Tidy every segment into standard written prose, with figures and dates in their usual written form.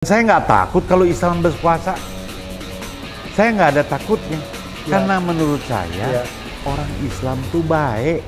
Saya nggak takut kalau Islam berpuasa. Saya nggak ada takutnya. Karena menurut saya orang Islam tuh baik.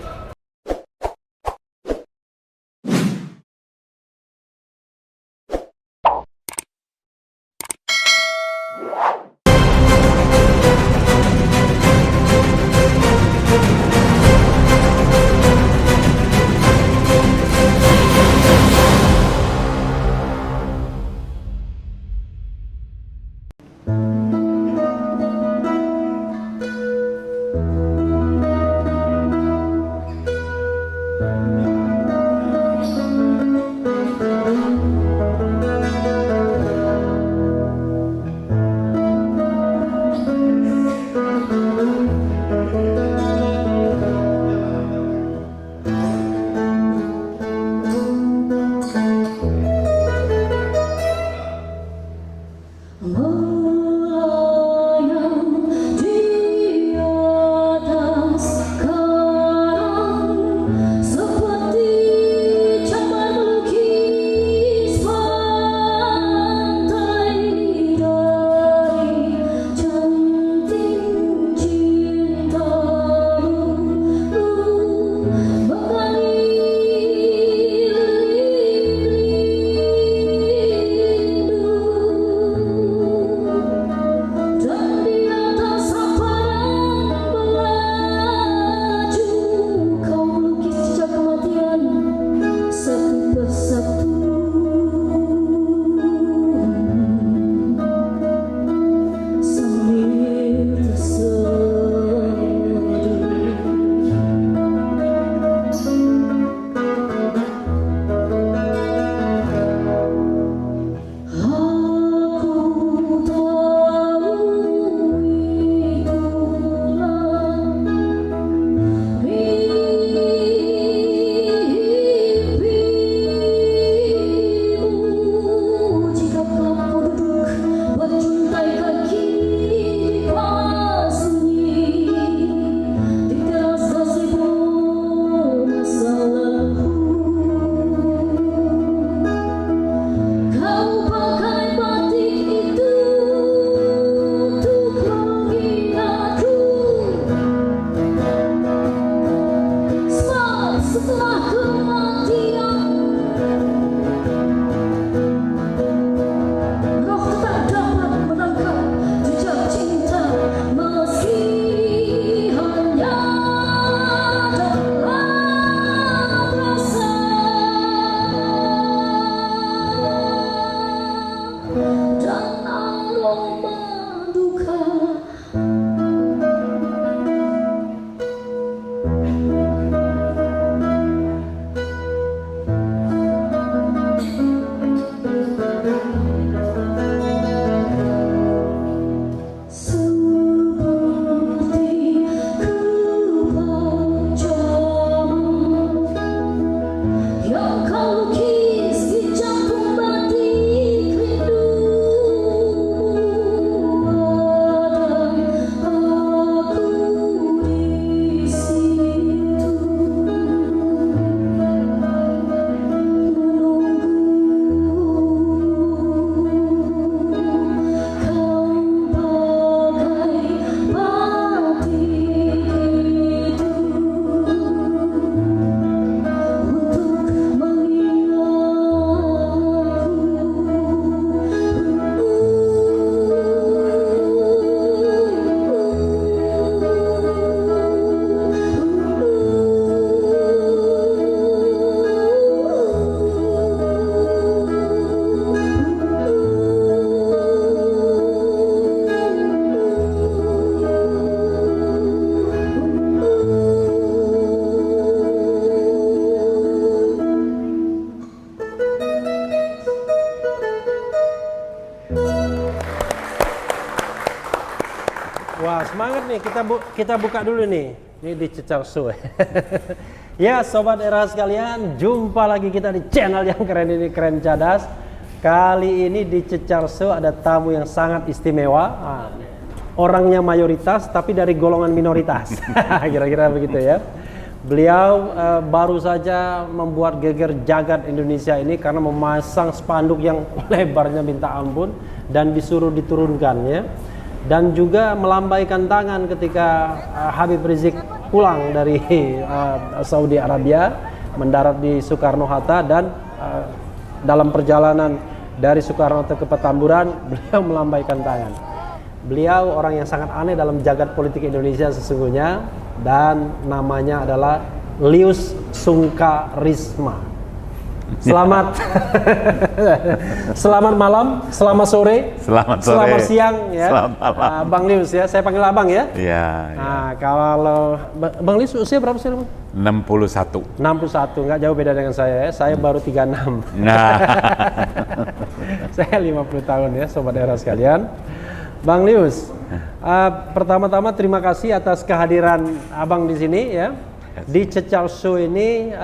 Wah, semangat nih, kita buka dulu nih. Ini di Cecar Show. Ya, sobat era sekalian, jumpa lagi kita di channel yang keren ini, Keren Cadas. Kali ini di Cecar Show ada tamu yang sangat istimewa. Orangnya mayoritas tapi dari golongan minoritas. Kira-kira begitu ya. Beliau baru saja membuat geger jagat Indonesia ini karena memasang spanduk yang lebarnya minta ampun dan disuruh diturunkannya, dan juga melambaikan tangan ketika Habib Rizik pulang dari Saudi Arabia, mendarat di Soekarno-Hatta, dan dalam perjalanan dari Soekarno-Hatta ke Petamburan beliau melambaikan tangan. Beliau orang yang sangat aneh dalam jagat politik Indonesia sesungguhnya, dan namanya adalah Lius Sungkarisma. Selamat selamat malam, selamat sore, selamat siang ya. Selamat malam. Bang Lius ya, saya panggil Abang ya. Iya. Nah, kalau Bang Lius usia berapa sih, Bang? 61. 61, nggak jauh beda dengan saya ya. Saya baru 36. Nah. Saya 50 tahun ya, Sobat Era sekalian. Bang Lius, pertama-tama terima kasih atas kehadiran Abang di sini ya. Di Cecal Show ini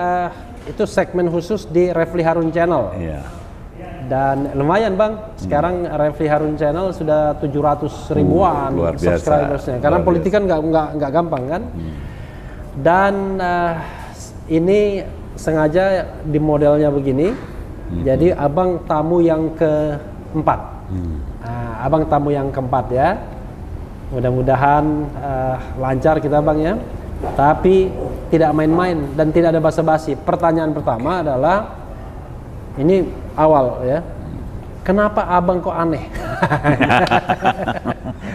itu segmen khusus di Refli Harun Channel. Iya. Dan lumayan Bang, sekarang Refli Harun Channel sudah 700 ribuan luar biasa. subscribersnya. Karena Luar politik kan nggak gampang kan. Dan ini sengaja di modelnya begini. Jadi Abang tamu yang keempat. Abang tamu yang keempat ya. Mudah-mudahan lancar kita Bang ya. Tapi tidak main-main dan tidak ada basa-basi. Pertanyaan pertama adalah, ini awal ya. Kenapa Abang kok aneh?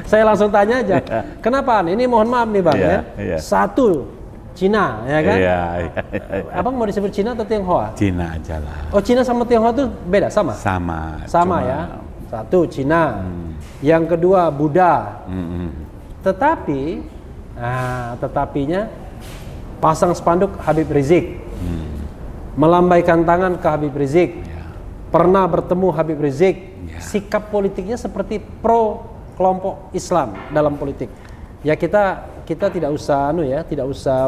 Saya langsung tanya aja. Kenapa aneh? Ini mohon maaf nih Bang ya. Satu, Cina ya kan? Iya. Abang mau disebut Cina atau Tionghoa? Cina aja lah. Oh, Cina sama Tionghoa tuh beda, sama? Sama Ya. Satu, Cina. Yang kedua, Buddha. Tetapi, tetapinya pasang spanduk Habib Rizik. Melambaikan tangan ke Habib Rizik. Pernah bertemu Habib Rizik. Sikap politiknya seperti pro kelompok Islam dalam politik. Ya kita tidak usah tidak usah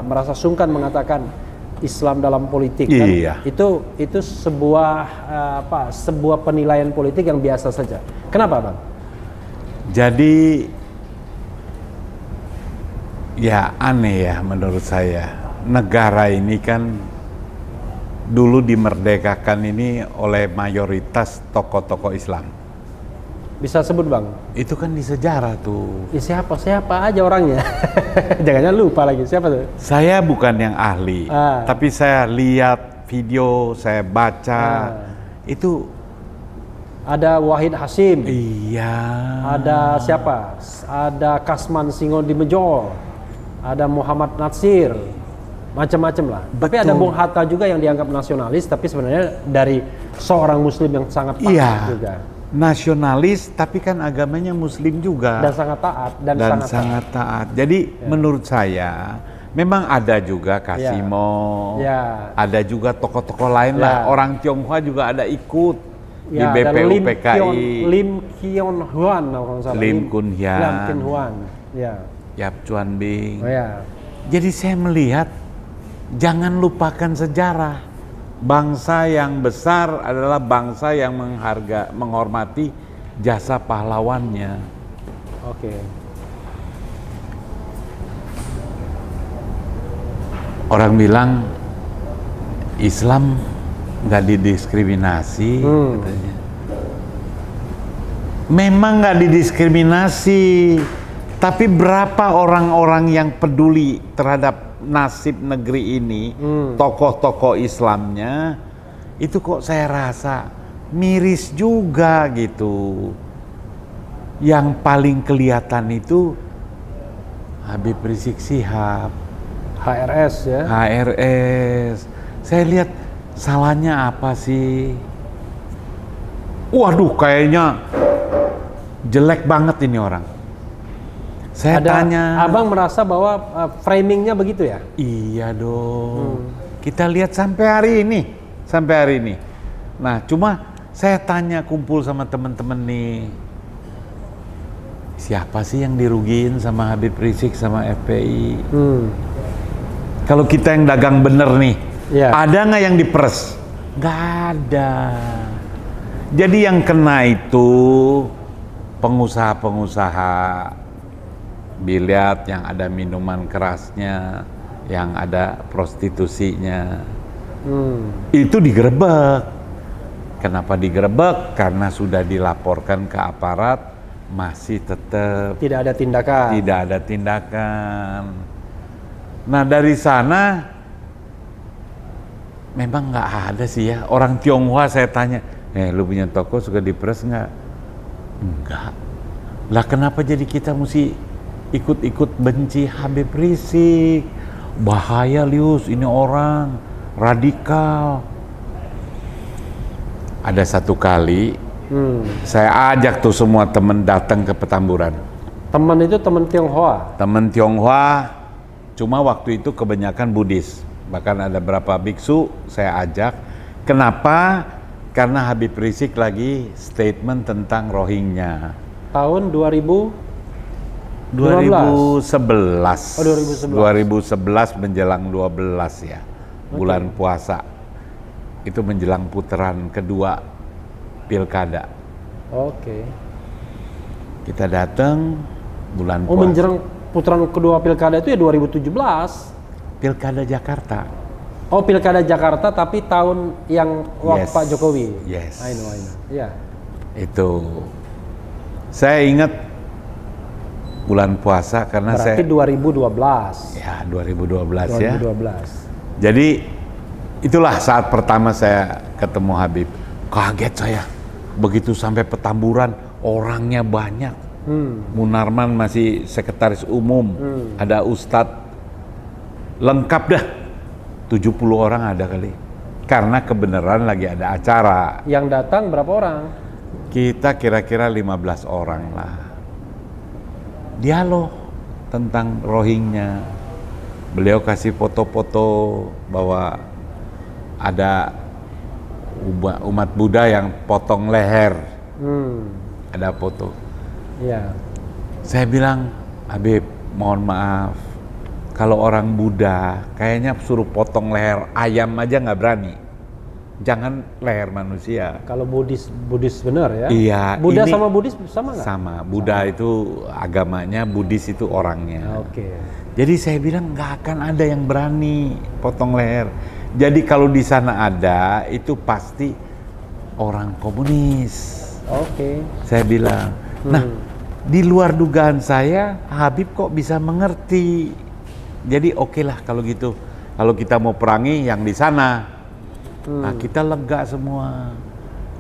merasa sungkan mengatakan Islam dalam politik kan. Iya. Itu sebuah sebuah penilaian politik yang biasa saja. Kenapa, Bang? Jadi ya aneh ya menurut saya. Negara ini kan dulu dimerdekakan ini oleh mayoritas tokoh-tokoh Islam. Bisa sebut Bang? Itu kan di sejarah tuh. Siapa aja orangnya. Jangan lupa lagi, siapa tuh? Saya bukan yang ahli, tapi saya lihat video, saya baca, itu ada Wahid Hasyim. Iya. Ada siapa? Ada Kasman Singo di Mejol. Ada Muhammad Natsir. Macam-macam lah. Betul. Tapi ada Bung Hatta juga yang dianggap nasionalis, tapi sebenarnya dari seorang Muslim yang sangat taat juga. Nasionalis, tapi kan agamanya Muslim juga. Dan sangat taat. Dan sangat taat. Jadi menurut saya memang ada juga Kasimo, ada juga tokoh-tokoh lain lah. Orang Tionghoa juga ada ikut di BPUPKI. Lim Kion Huan, kalau salah. Lim Kun Huan. Yap Chuan Bing. Jadi saya melihat jangan lupakan sejarah. Bangsa yang besar adalah bangsa yang menghormati jasa pahlawannya. Oke. Orang bilang Islam nggak didiskriminasi, katanya. Memang nggak didiskriminasi, tapi berapa orang-orang yang peduli terhadap nasib negeri ini, tokoh-tokoh Islamnya, itu kok saya rasa miris juga gitu. Yang paling kelihatan itu Habib Rizik Syihab, HRS ya. HRS. Saya lihat salahnya apa sih? Waduh, kayaknya jelek banget ini orang. Saya tanya. Abang merasa bahwa framingnya begitu ya? Iya dong. Kita lihat sampai hari ini. Nah, cuma saya tanya, kumpul sama teman-teman nih, siapa sih yang dirugiin sama Habib Rizik sama FPI? Kalau kita yang dagang bener nih, ada nggak yang diperes? Nggak ada. Jadi yang kena itu pengusaha-pengusaha biliar yang ada minuman kerasnya, yang ada prostitusinya. Itu digerebek. Kenapa digerebek? Karena sudah dilaporkan ke aparat, masih tetap tidak ada tindakan. Tidak ada tindakan. Nah dari sana memang nggak ada sih ya. Orang Tionghoa saya tanya, lu punya toko suka diperes nggak? Enggak. Lah kenapa jadi kita mesti ikut-ikut benci Habib Rizik? Bahaya Lius, ini orang radikal. Ada satu kali saya ajak tuh semua temen datang ke Petamburan. Teman itu teman Tionghoa? Teman Tionghoa, cuma waktu itu kebanyakan Buddhis. Bahkan ada berapa biksu saya ajak. Kenapa? Karena Habib Rizik lagi statement tentang Rohingya. Tahun 2011. 2011. Oh, 2011. 2011 menjelang 12 ya. Bulan puasa. Itu menjelang putaran kedua pilkada. Oke. Kita datang bulan puasa. Oh, menjelang putaran kedua pilkada itu ya 2017. Pilkada Jakarta. Oh, pilkada Jakarta tapi tahun yang waktu Yes. Pak Jokowi. Yes. I know. Iya. Itu. Saya ingat bulan puasa karena Berarti 2012. Ya 2012 ya. 2012. Jadi itulah saat pertama saya ketemu Habib. Kaget saya. Begitu sampai Petamburan, orangnya banyak. Munarman masih sekretaris umum. Ada Ustadz. Lengkap dah. 70 orang ada kali. Karena kebenaran lagi ada acara. Yang datang berapa orang? Kita kira-kira 15 orang lah. Dialog tentang Rohingya. Beliau kasih foto-foto bahwa ada umat Buddha yang potong leher. Ada foto. Iya. Saya bilang, Habib, mohon maaf. Kalau orang Buddha, kayaknya suruh potong leher ayam aja nggak berani. Jangan leher manusia. Kalau Buddhis benar ya? Iya. Buddha ini sama Buddhis sama nggak? sama. Buddha itu agamanya, Buddhis itu orangnya. Oke. Jadi saya bilang nggak akan ada yang berani potong leher. Jadi kalau di sana ada, itu pasti orang komunis. Oke. Saya bilang. Nah, di luar dugaan saya, Habib kok bisa mengerti. Jadi oke lah kalau gitu. Kalau kita mau perangi yang di sana. Nah, kita lega semua.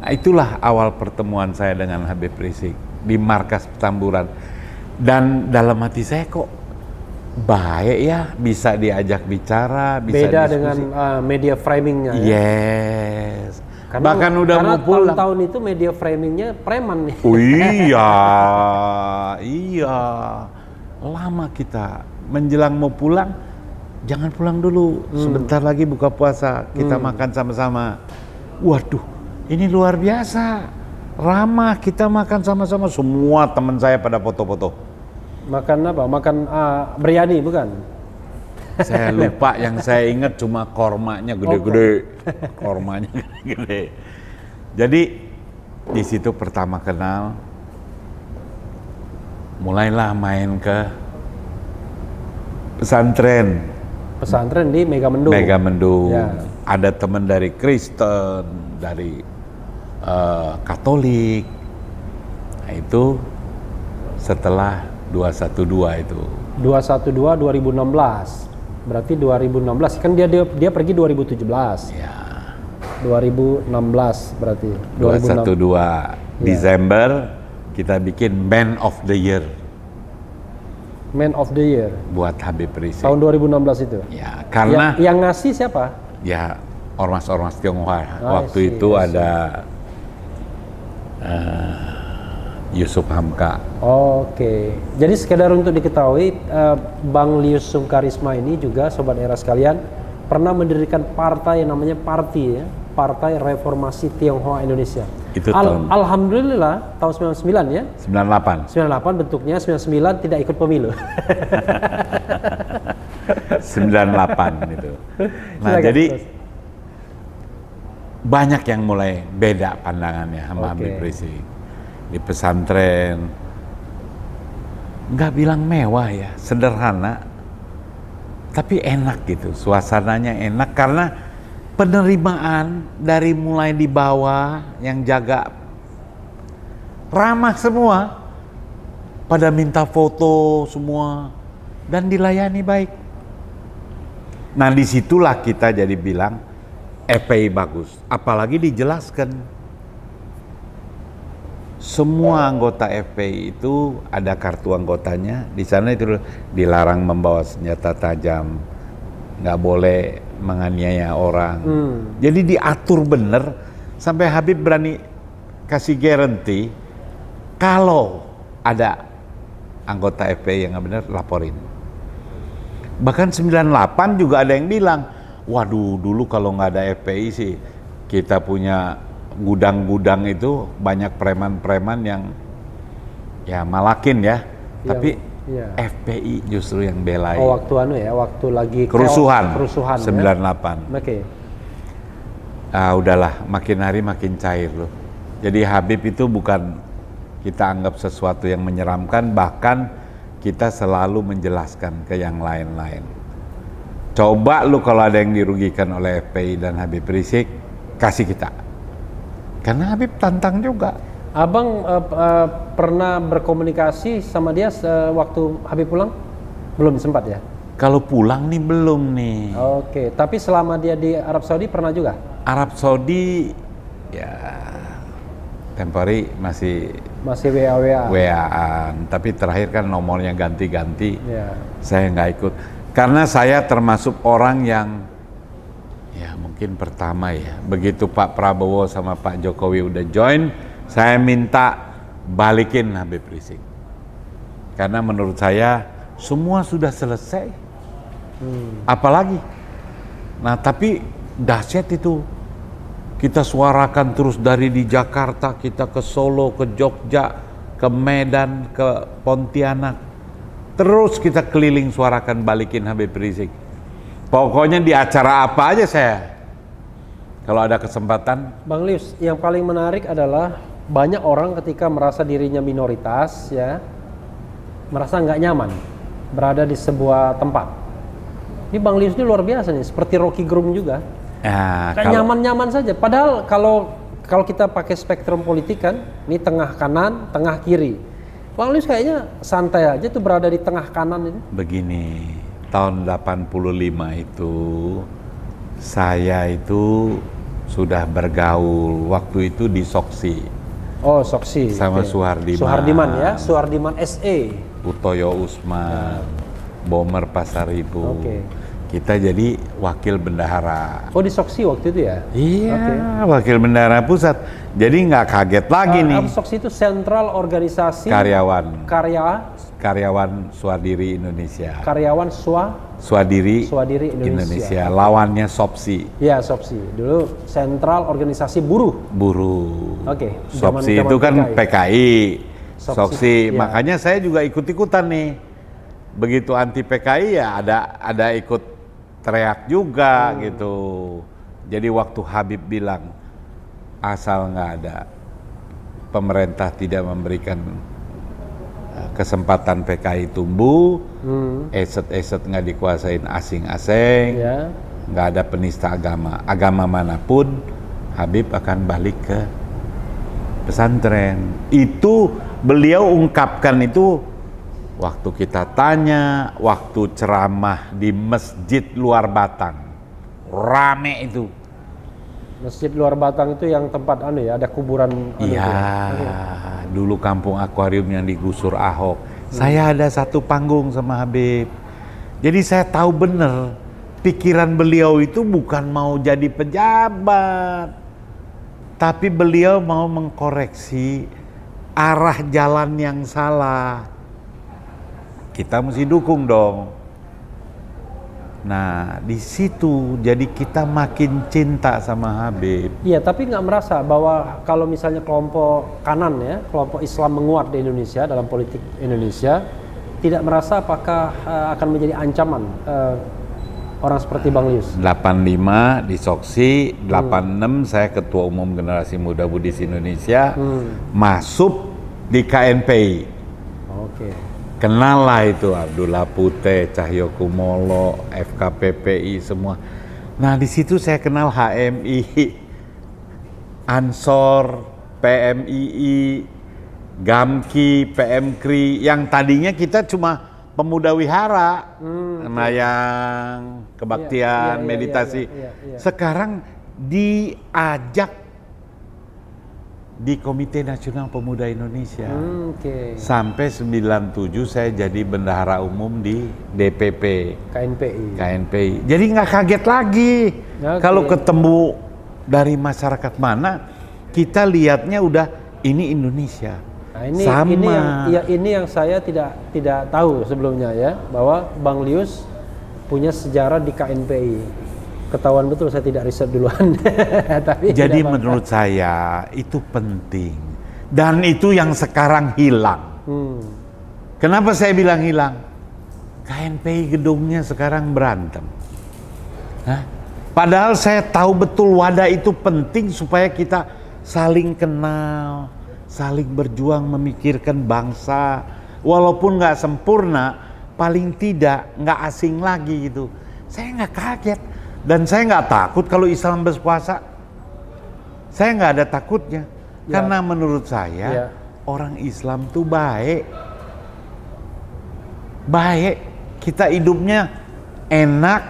Nah, itulah awal pertemuan saya dengan Habib Rizik di markas Petamburan. Dan dalam hati saya kok baik ya, bisa diajak bicara, bisa Beda diskusi. dengan media framingnya ya? Yes. Karena, Bahkan udah karena mau pulang. tahun-tahun itu media framingnya preman nih. Oh iya, iya. Lama kita menjelang mau pulang, jangan pulang dulu. Sebentar lagi buka puasa, kita makan sama-sama. Waduh, ini luar biasa. Ramah, kita makan sama-sama. Semua teman saya pada foto-foto. Makan apa? Makan biryani bukan? Saya lupa, yang saya ingat cuma kormanya gede-gede. Kormanya gede-gede. Jadi di situ pertama kenal, mulailah main ke pesantren. Pesantren di Megamendung. Megamendung. Ya. Ada teman dari Kristen, dari Katolik. Nah, itu setelah 212 itu. 212 2016. Berarti 2016 kan dia pergi 2017. Ya. 2016 berarti. 212 Desember kita bikin Man of the Year Man of the Year buat Habib Rizik. tahun 2016 itu. Ya, karena yang ngasih siapa? ya ormas-ormas Tionghoa. Waktu see, itu ada Yusuf Hamka. Oke. Jadi sekedar untuk diketahui, Bang Lius Sungkarisma ini juga sobat era sekalian pernah mendirikan partai yang namanya Parti ya, Partai Reformasi Tionghoa Indonesia. Itu tahun Alhamdulillah tahun 99 ya. 98. 98 bentuknya, 99 tidak ikut pemilu. 98 itu. Nah, Silakan, jadi terus. banyak yang mulai beda pandangannya sama Habib Rizik. Di pesantren nggak bilang mewah ya, sederhana. Tapi enak gitu, suasananya enak karena penerimaan dari mulai di bawah yang jaga ramah semua, pada minta foto semua dan dilayani baik. Nah disitulah kita jadi bilang FPI bagus, apalagi dijelaskan semua anggota FPI itu ada kartu anggotanya. Di sana itu dilarang membawa senjata tajam, nggak boleh menganiaya orang. Jadi diatur bener sampai Habib berani kasih guarantee kalau ada anggota FPI yang nggak bener laporin. Bahkan 98 juga ada yang bilang, waduh dulu kalau nggak ada FPI sih kita punya gudang-gudang itu banyak preman-preman yang ya malakin ya, tapi FPI justru yang belain. Oh waktu waktu lagi kerusuhan 98. Oke. Udahlah makin hari makin cair loh. Jadi Habib itu bukan kita anggap sesuatu yang menyeramkan, bahkan kita selalu menjelaskan ke yang lain-lain. Coba lu kalau ada yang dirugikan oleh FPI dan Habib Rizik, kasih kita. Karena Habib tantang juga. Abang pernah berkomunikasi sama dia waktu Habib pulang? Belum sempat ya? Kalau pulang nih belum nih. Oke, tapi selama dia di Arab Saudi pernah juga? Arab Saudi ya temporary masih WA-an, tapi terakhir kan nomornya ganti-ganti. Saya nggak ikut karena saya termasuk orang yang ya mungkin pertama ya, begitu Pak Prabowo sama Pak Jokowi udah join, saya minta balikin Habib Rizik karena menurut saya semua sudah selesai. Apalagi nah tapi dahsyat itu, kita suarakan terus dari di Jakarta, kita ke Solo, ke Jogja, ke Medan, ke Pontianak. Terus kita keliling suarakan balikin Habib Rizik. Pokoknya di acara apa aja saya, kalau ada kesempatan. Bang Lius, yang paling menarik adalah banyak orang ketika merasa dirinya minoritas ya, merasa nggak nyaman berada di sebuah tempat. Ini Bang Lius ini luar biasa nih, seperti Rocky Gerung juga. Kayak nyaman-nyaman saja. Padahal kalau kita pakai spektrum politik kan, ini tengah kanan, tengah kiri. Bang Lius kayaknya santai aja tuh berada di tengah kanan ini. Begini, tahun 85 itu saya itu sudah bergaul waktu itu di Soksi. Oh Soksi. Sama Suhardiman. Suhardiman ya, Suhardiman SE. Utoyo Usman, Bomer Pasaribu. Kita jadi wakil bendahara. Oh di Soksi waktu itu ya? Iya, wakil bendahara pusat. Jadi nggak kaget lagi nih. Soksi itu Sentral Organisasi Karyawan Swadiri Indonesia. Karyawan Swadiri Indonesia. Lawannya Sopsi. Iya Sopsi. Dulu Sentral Organisasi Buruh. Sopsi itu kan PKI. Soksi. Makanya saya juga ikut-ikutan nih. Begitu anti PKI ya ada ikut teriak juga gitu. Jadi waktu Habib bilang asal nggak ada pemerintah tidak memberikan kesempatan PKI tumbuh, eset nggak dikuasain asing-asing, nggak ada penista agama manapun, Habib akan balik ke pesantren. Itu beliau ungkapkan itu waktu kita tanya, waktu ceramah di Masjid Luar Batang, rame itu. Masjid Luar Batang itu yang tempat ada kuburan. Dulu kampung akuarium yang digusur Ahok. Saya ada satu panggung sama Habib. Jadi saya tahu benar pikiran beliau itu bukan mau jadi pejabat, tapi beliau mau mengkoreksi arah jalan yang salah. Kita mesti dukung dong. Nah, di situ jadi kita makin cinta sama Habib. Iya, tapi nggak merasa bahwa kalau misalnya kelompok kanan ya, kelompok Islam menguat di Indonesia dalam politik Indonesia, tidak merasa apakah akan menjadi ancaman orang seperti Bang Lius? 85 di Soksi, 86 saya Ketua Umum Generasi Muda Buddhis Indonesia, masuk di KNPI. Kenal lah itu Abdullah Puteh, Cahyokumolo, FKPPI semua. Nah di situ saya kenal HMI, Ansor, PMII, Gamki, PMKRI, yang tadinya kita cuma pemuda wihara, yang kebaktian, meditasi. Sekarang diajak di Komite Nasional Pemuda Indonesia. Sampai 97 saya jadi bendahara umum di DPP KNPI. Jadi nggak kaget lagi kalau ketemu dari masyarakat mana, kita lihatnya udah ini Indonesia. Nah, ini sama. Ini yang saya tidak tahu sebelumnya ya, bahwa Bang Lius punya sejarah di KNPI. Ketahuan betul saya tidak riset duluan. Tapi jadi menurut saya itu penting, dan itu yang sekarang hilang. Kenapa saya bilang hilang? KNPI gedungnya sekarang berantem. Padahal saya tahu betul wadah itu penting supaya kita saling kenal, saling berjuang memikirkan bangsa. Walaupun nggak sempurna, paling tidak nggak asing lagi gitu. Saya nggak kaget. Dan saya nggak takut kalau Islam berpuasa. Saya nggak ada takutnya. Karena menurut saya orang Islam tuh baik. Baik. Kita hidupnya enak.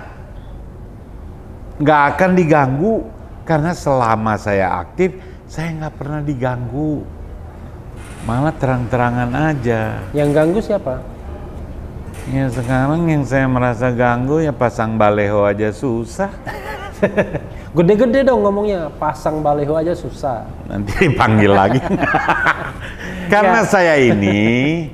Nggak akan diganggu. Karena selama saya aktif, saya nggak pernah diganggu. Malah terang-terangan aja. Yang ganggu siapa? Ya sekarang yang saya merasa ganggu ya pasang baleho aja susah. Gede-gede dong ngomongnya, pasang baleho aja susah. Nanti dipanggil lagi. Karena saya ini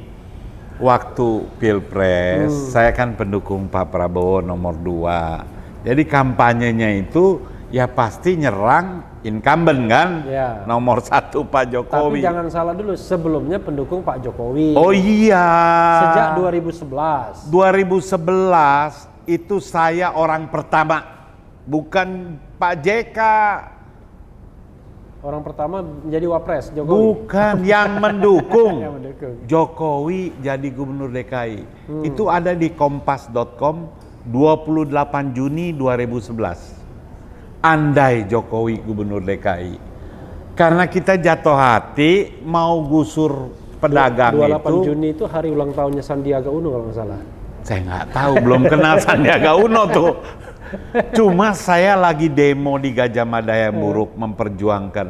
waktu Pilpres, saya kan pendukung Pak Prabowo nomor 2. Jadi kampanyenya itu ya pasti nyerang incumbent kan, nomor 1 Pak Jokowi. Tapi jangan salah dulu, sebelumnya pendukung Pak Jokowi. Oh iya. Sejak 2011. 2011 itu saya orang pertama, bukan Pak JK. Orang pertama menjadi wapres Jokowi. Bukan, yang mendukung. Jokowi jadi gubernur DKI. Itu ada di kompas.com 28 Juni 2011. Andai Jokowi gubernur DKI. Karena kita jatuh hati mau gusur pedagang 28 Juni itu hari ulang tahunnya Sandiaga Uno kalau nggak salah. Saya nggak tahu, belum kenal Sandiaga Uno tuh. Cuma saya lagi demo di Gajah Mada yang buruk memperjuangkan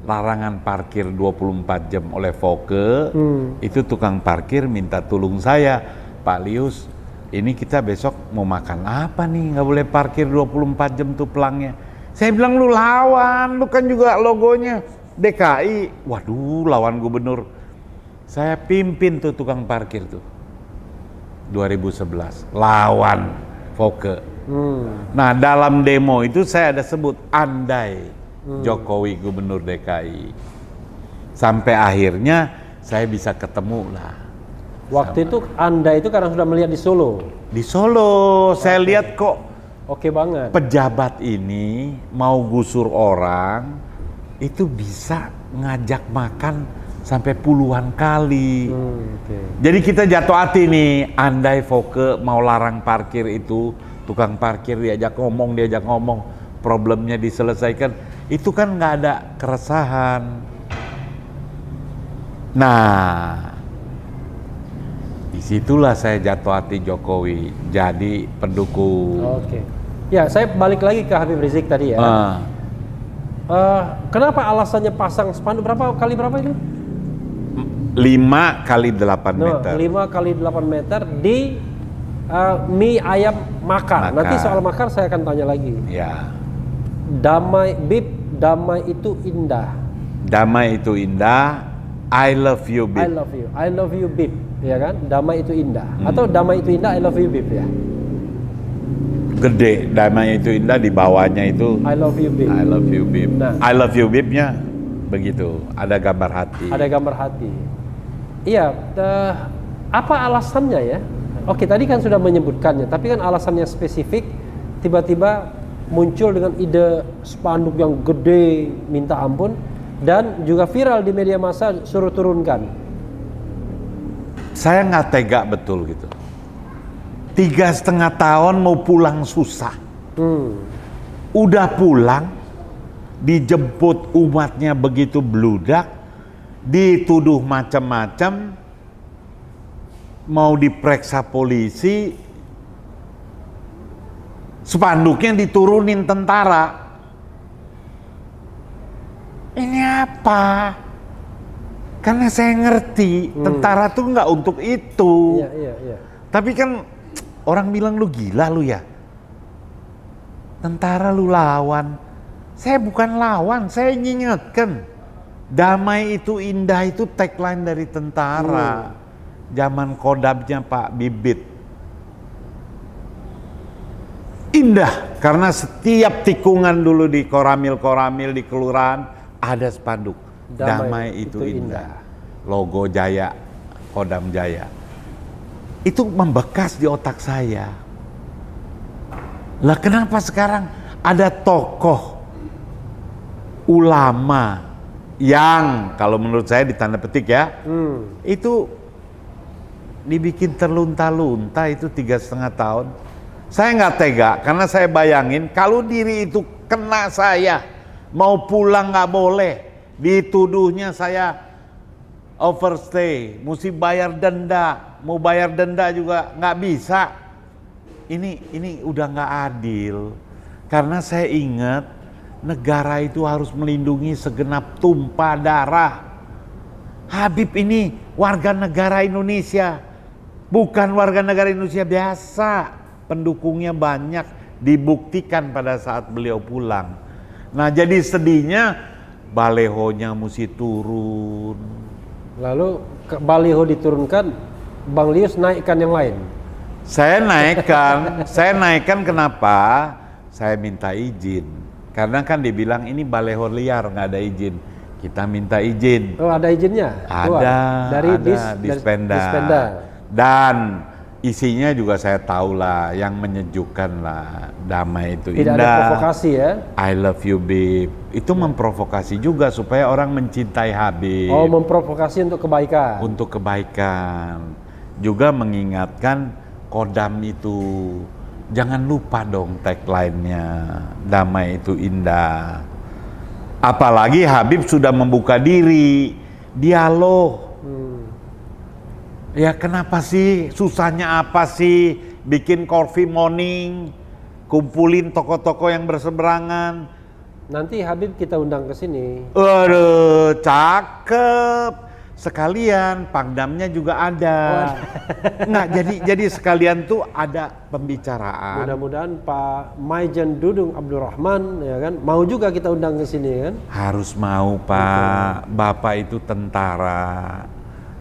larangan parkir 24 jam oleh Foke. Itu tukang parkir minta tolong saya, Pak Lius, ini kita besok mau makan apa nih? Nggak boleh parkir 24 jam tuh pelangnya. Saya bilang lu lawan, lu kan juga logonya DKI. Waduh, lawan gubernur. Saya pimpin tuh tukang parkir tuh. 2011, lawan Foke. Nah dalam demo itu saya ada sebut andai Jokowi gubernur DKI. Sampai akhirnya saya bisa ketemu lah. Waktu itu Anda itu karena sudah melihat di Solo. Di Solo, saya lihat kok Oke banget. pejabat ini mau gusur orang itu bisa ngajak makan sampai puluhan kali. Jadi kita jatuh hati nih, andai Foke mau larang parkir itu, tukang parkir diajak ngomong, problemnya diselesaikan, itu kan nggak ada keresahan. Nah, disitulah saya jatuh hati Jokowi, jadi pendukung. Ya, saya balik lagi ke Habib Rizik tadi ya. Kenapa alasannya pasang spanduk berapa itu? 5 kali 8 meter. 5 kali 8 meter di mie ayam makar. Nanti soal makar saya akan tanya lagi. Ya. Damai Bib, damai itu indah. Damai itu indah. I love you Bib. I love you Bib, ya kan? Damai itu indah. Atau damai itu indah, I love you Bib ya. Gede, damai itu indah, di bawahnya itu I love you Bib. I love you Bib. Nah, I love you Bibnya begitu, ada gambar hati. Ada gambar hati. Iya, apa alasannya ya? Oke, tadi kan sudah menyebutkannya, tapi kan alasannya spesifik, tiba-tiba muncul dengan ide spanduk yang gede, minta ampun, dan juga viral di media massa, suruh turunkan. saya nggak tega betul gitu. 3,5 tahun mau pulang susah. Udah pulang, dijemput umatnya begitu bludak, dituduh macam-macam, mau diperiksa polisi, spanduknya diturunin tentara. Ini apa? Karena saya ngerti tentara tuh nggak untuk itu. Iya. Tapi kan orang bilang lu gila lu ya. Tentara lu lawan. Saya bukan lawan, saya ngingetkan. Damai itu indah itu tagline dari tentara. Zaman Kodamnya Pak Bibit. Indah karena setiap tikungan dulu di koramil-koramil di kelurahan ada spanduk. Damai itu indah. Logo Jaya, Kodam Jaya. Itu membekas di otak saya. Lah kenapa sekarang ada tokoh ulama yang kalau menurut saya di tanda petik ya, itu dibikin terlunta-lunta itu 3,5 tahun. Saya nggak tega karena saya bayangin kalau diri itu kena saya, mau pulang nggak boleh, dituduhnya saya overstay, mesti bayar denda, mau bayar denda juga nggak bisa. Ini udah nggak adil. Karena saya ingat negara itu harus melindungi segenap tumpah darah. Habib ini warga negara Indonesia, bukan warga negara Indonesia biasa. Pendukungnya banyak, dibuktikan pada saat beliau pulang. Nah jadi sedihnya balehonya mesti turun. Lalu baliho diturunkan, Bang Lius naikkan yang lain. Saya naikkan kenapa? Saya minta izin. Karena kan dibilang ini baleho liar, nggak ada izin. Kita minta izin. Oh ada izinnya? Ada, dari Dispenda. Dan isinya juga saya tahu lah, yang menyejukkan lah. Damai itu Tidak indah. Tidak ada provokasi ya? I love you Bib. Itu memprovokasi juga supaya orang mencintai Habib. Oh memprovokasi untuk kebaikan? Untuk kebaikan. Juga mengingatkan Kodam itu. Jangan lupa dong tagline-nya. Damai itu indah. Apalagi Habib sudah membuka diri. Dialog. Ya kenapa sih? Susahnya apa sih? Bikin coffee morning, kumpulin tokoh-tokoh yang berseberangan. Nanti Habib kita undang ke sini. Aduh, cakep. Sekalian Pangdamnya juga ada. Nggak, jadi sekalian tuh ada pembicaraan. Mudah-mudahan Pak Maijen Dudung Abdurrahman ya kan mau juga kita undang ke sini kan? Harus mau Pak. Bapak itu tentara.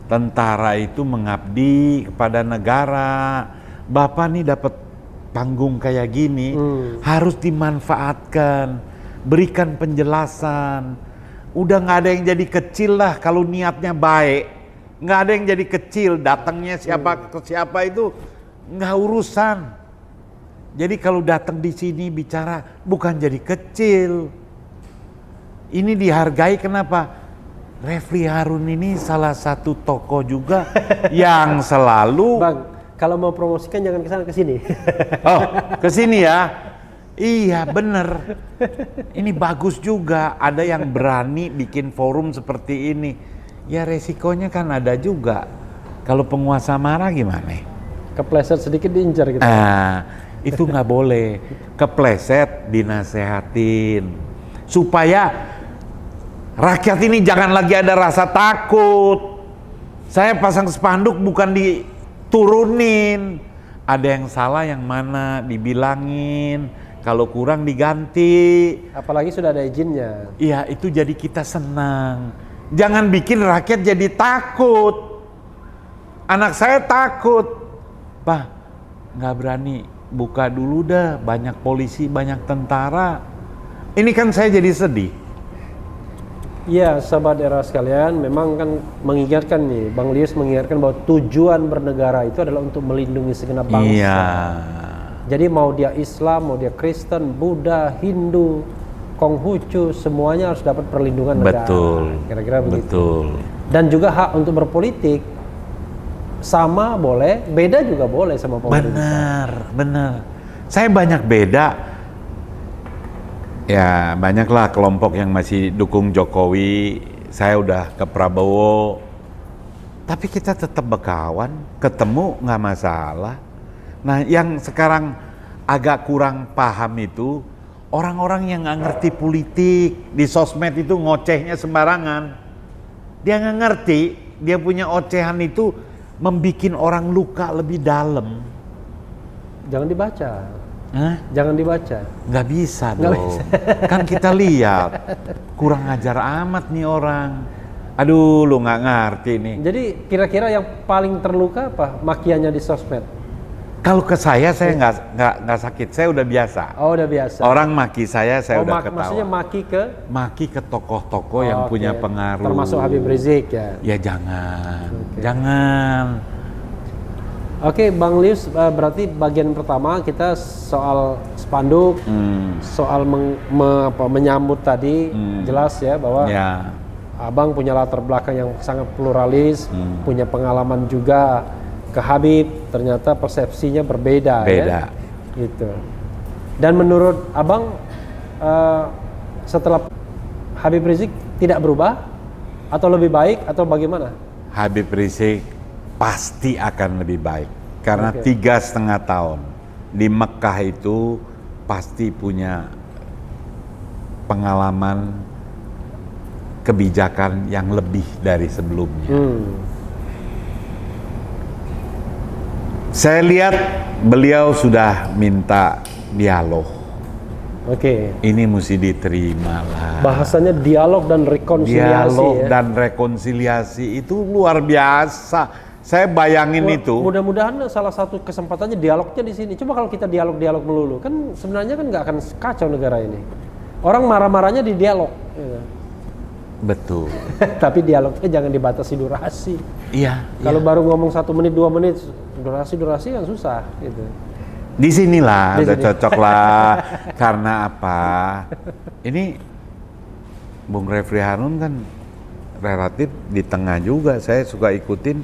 Tentara itu mengabdi kepada negara. Bapak nih dapat panggung kayak gini, harus dimanfaatkan, berikan penjelasan. Udah nggak ada yang jadi kecil lah kalau niatnya baik. Nggak ada yang jadi kecil, datangnya siapa ke siapa itu nggak urusan. Jadi kalau datang di sini bicara bukan jadi kecil. Ini dihargai kenapa? Refli Harun ini salah satu tokoh juga yang selalu. Bang, kalau mau promosikan jangan kesana ke sini. Oh, ke sini ya. Iya bener. Ini bagus juga. Ada yang berani bikin forum seperti ini. Ya resikonya kan ada juga. Kalau penguasa marah gimana? Kepleset sedikit diincar gitu. Itu nggak boleh. Kepleset dinasehatin. Supaya rakyat ini jangan lagi ada rasa takut. Saya pasang spanduk bukan diturunin. Ada yang salah yang mana dibilangin. Kalau kurang diganti. Apalagi sudah ada izinnya. Iya, itu jadi kita senang. Jangan bikin rakyat jadi takut. Anak saya takut. Pak, nggak berani buka dulu dah. Banyak polisi, banyak tentara. Ini kan saya jadi sedih. Iya, sahabat era sekalian, memang kan mengingatkan nih, Bang Lius mengingatkan bahwa tujuan bernegara itu adalah untuk melindungi segenap bangsa. Iya. Jadi mau dia Islam, mau dia Kristen, Buddha, Hindu, Konghucu, semuanya harus dapat perlindungan negara. Betul. Kira-kira begitu. Betul. Dan juga hak untuk berpolitik. sama boleh, beda juga boleh sama pemerintah. Benar. Saya banyak beda. Ya banyaklah kelompok yang masih dukung Jokowi. Saya udah ke Prabowo. Tapi kita tetap berkawan, ketemu nggak masalah. Nah yang sekarang agak kurang paham itu orang-orang yang nggak ngerti politik di sosmed itu ngocehnya sembarangan. Dia nggak ngerti, dia punya ocehan itu membikin orang luka lebih dalam. Jangan dibaca. Hah? Jangan dibaca. Nggak bisa Nggak dong. bisa. Kan kita lihat kurang ajar amat nih orang. Aduh, lu nggak ngerti nih. Jadi kira-kira yang paling terluka apa makiannya di sosmed? Kalau ke saya nggak sakit, saya udah biasa. Oh, udah biasa. Orang maki saya udah ketawa. Maksudnya maki ke tokoh-tokoh yang punya pengaruh. Termasuk Habib Rizik ya. Ya jangan, jangan. Oke, Bang Lius, berarti bagian pertama kita soal spanduk, soal menyambut tadi, jelas ya bahwa Abang punya latar belakang yang sangat pluralis, punya pengalaman juga ke Habib, ternyata persepsinya berbeda. Ya? Gitu. Dan menurut Abang, setelah Habib Rizik tidak berubah, atau lebih baik, atau bagaimana? Habib Rizik pasti akan lebih baik, karena 3,5 tahun di Mekah itu pasti punya pengalaman kebijakan yang lebih dari sebelumnya. Saya lihat beliau sudah minta dialog. Ini mesti diterima lah. Bahasanya dialog dan rekonsiliasi. Dialog dan rekonsiliasi itu luar biasa. Saya bayangin itu. Mudah-mudahan salah satu kesempatannya dialognya di sini. Coba kalau kita dialog melulu, kan sebenarnya kan nggak akan kacau negara ini. Orang marah-marahnya di dialog. Gitu. Betul. Tapi dialognya jangan dibatasi durasi. Iya. Kalau baru ngomong 1 menit 2 menit, durasi kan susah. Gitu. Di sinilah udah cocok lah. Karena apa? Ini Bung Refri Harun kan relatif di tengah juga. Saya suka ikutin,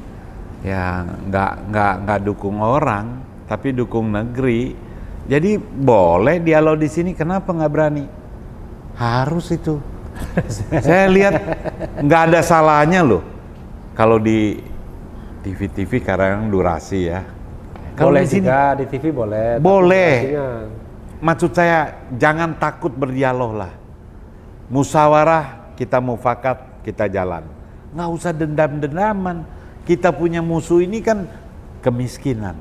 ya nggak dukung orang, tapi dukung negeri. Jadi boleh dialog di sini. Kenapa nggak berani? Harus itu. Saya lihat nggak ada salahnya loh kalau di TV kadang durasi ya. Kalau boleh di sini juga di TV boleh. Maksud saya jangan takut berdialog lah. Musyawarah, kita mufakat, kita jalan. Nggak usah dendam-dendaman. Kita punya musuh ini kan kemiskinan,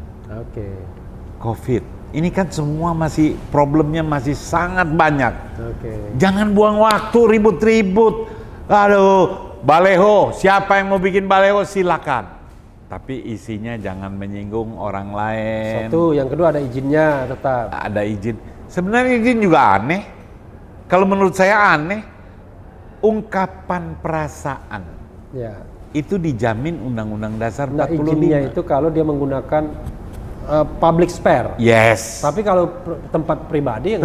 COVID. Ini kan semua masih problemnya masih sangat banyak. Jangan buang waktu ribut-ribut. Aduh, baleho, siapa yang mau bikin baleho silakan. Tapi isinya jangan menyinggung orang lain. Satu, yang kedua ada izinnya tetap. Ada izin. Sebenarnya izin juga aneh. Kalau menurut saya aneh, ungkapan perasaan. Ya. Itu dijamin Undang-Undang Dasar 45. Izinnya itu kalau dia menggunakan public spare. Yes. Tapi kalau tempat pribadi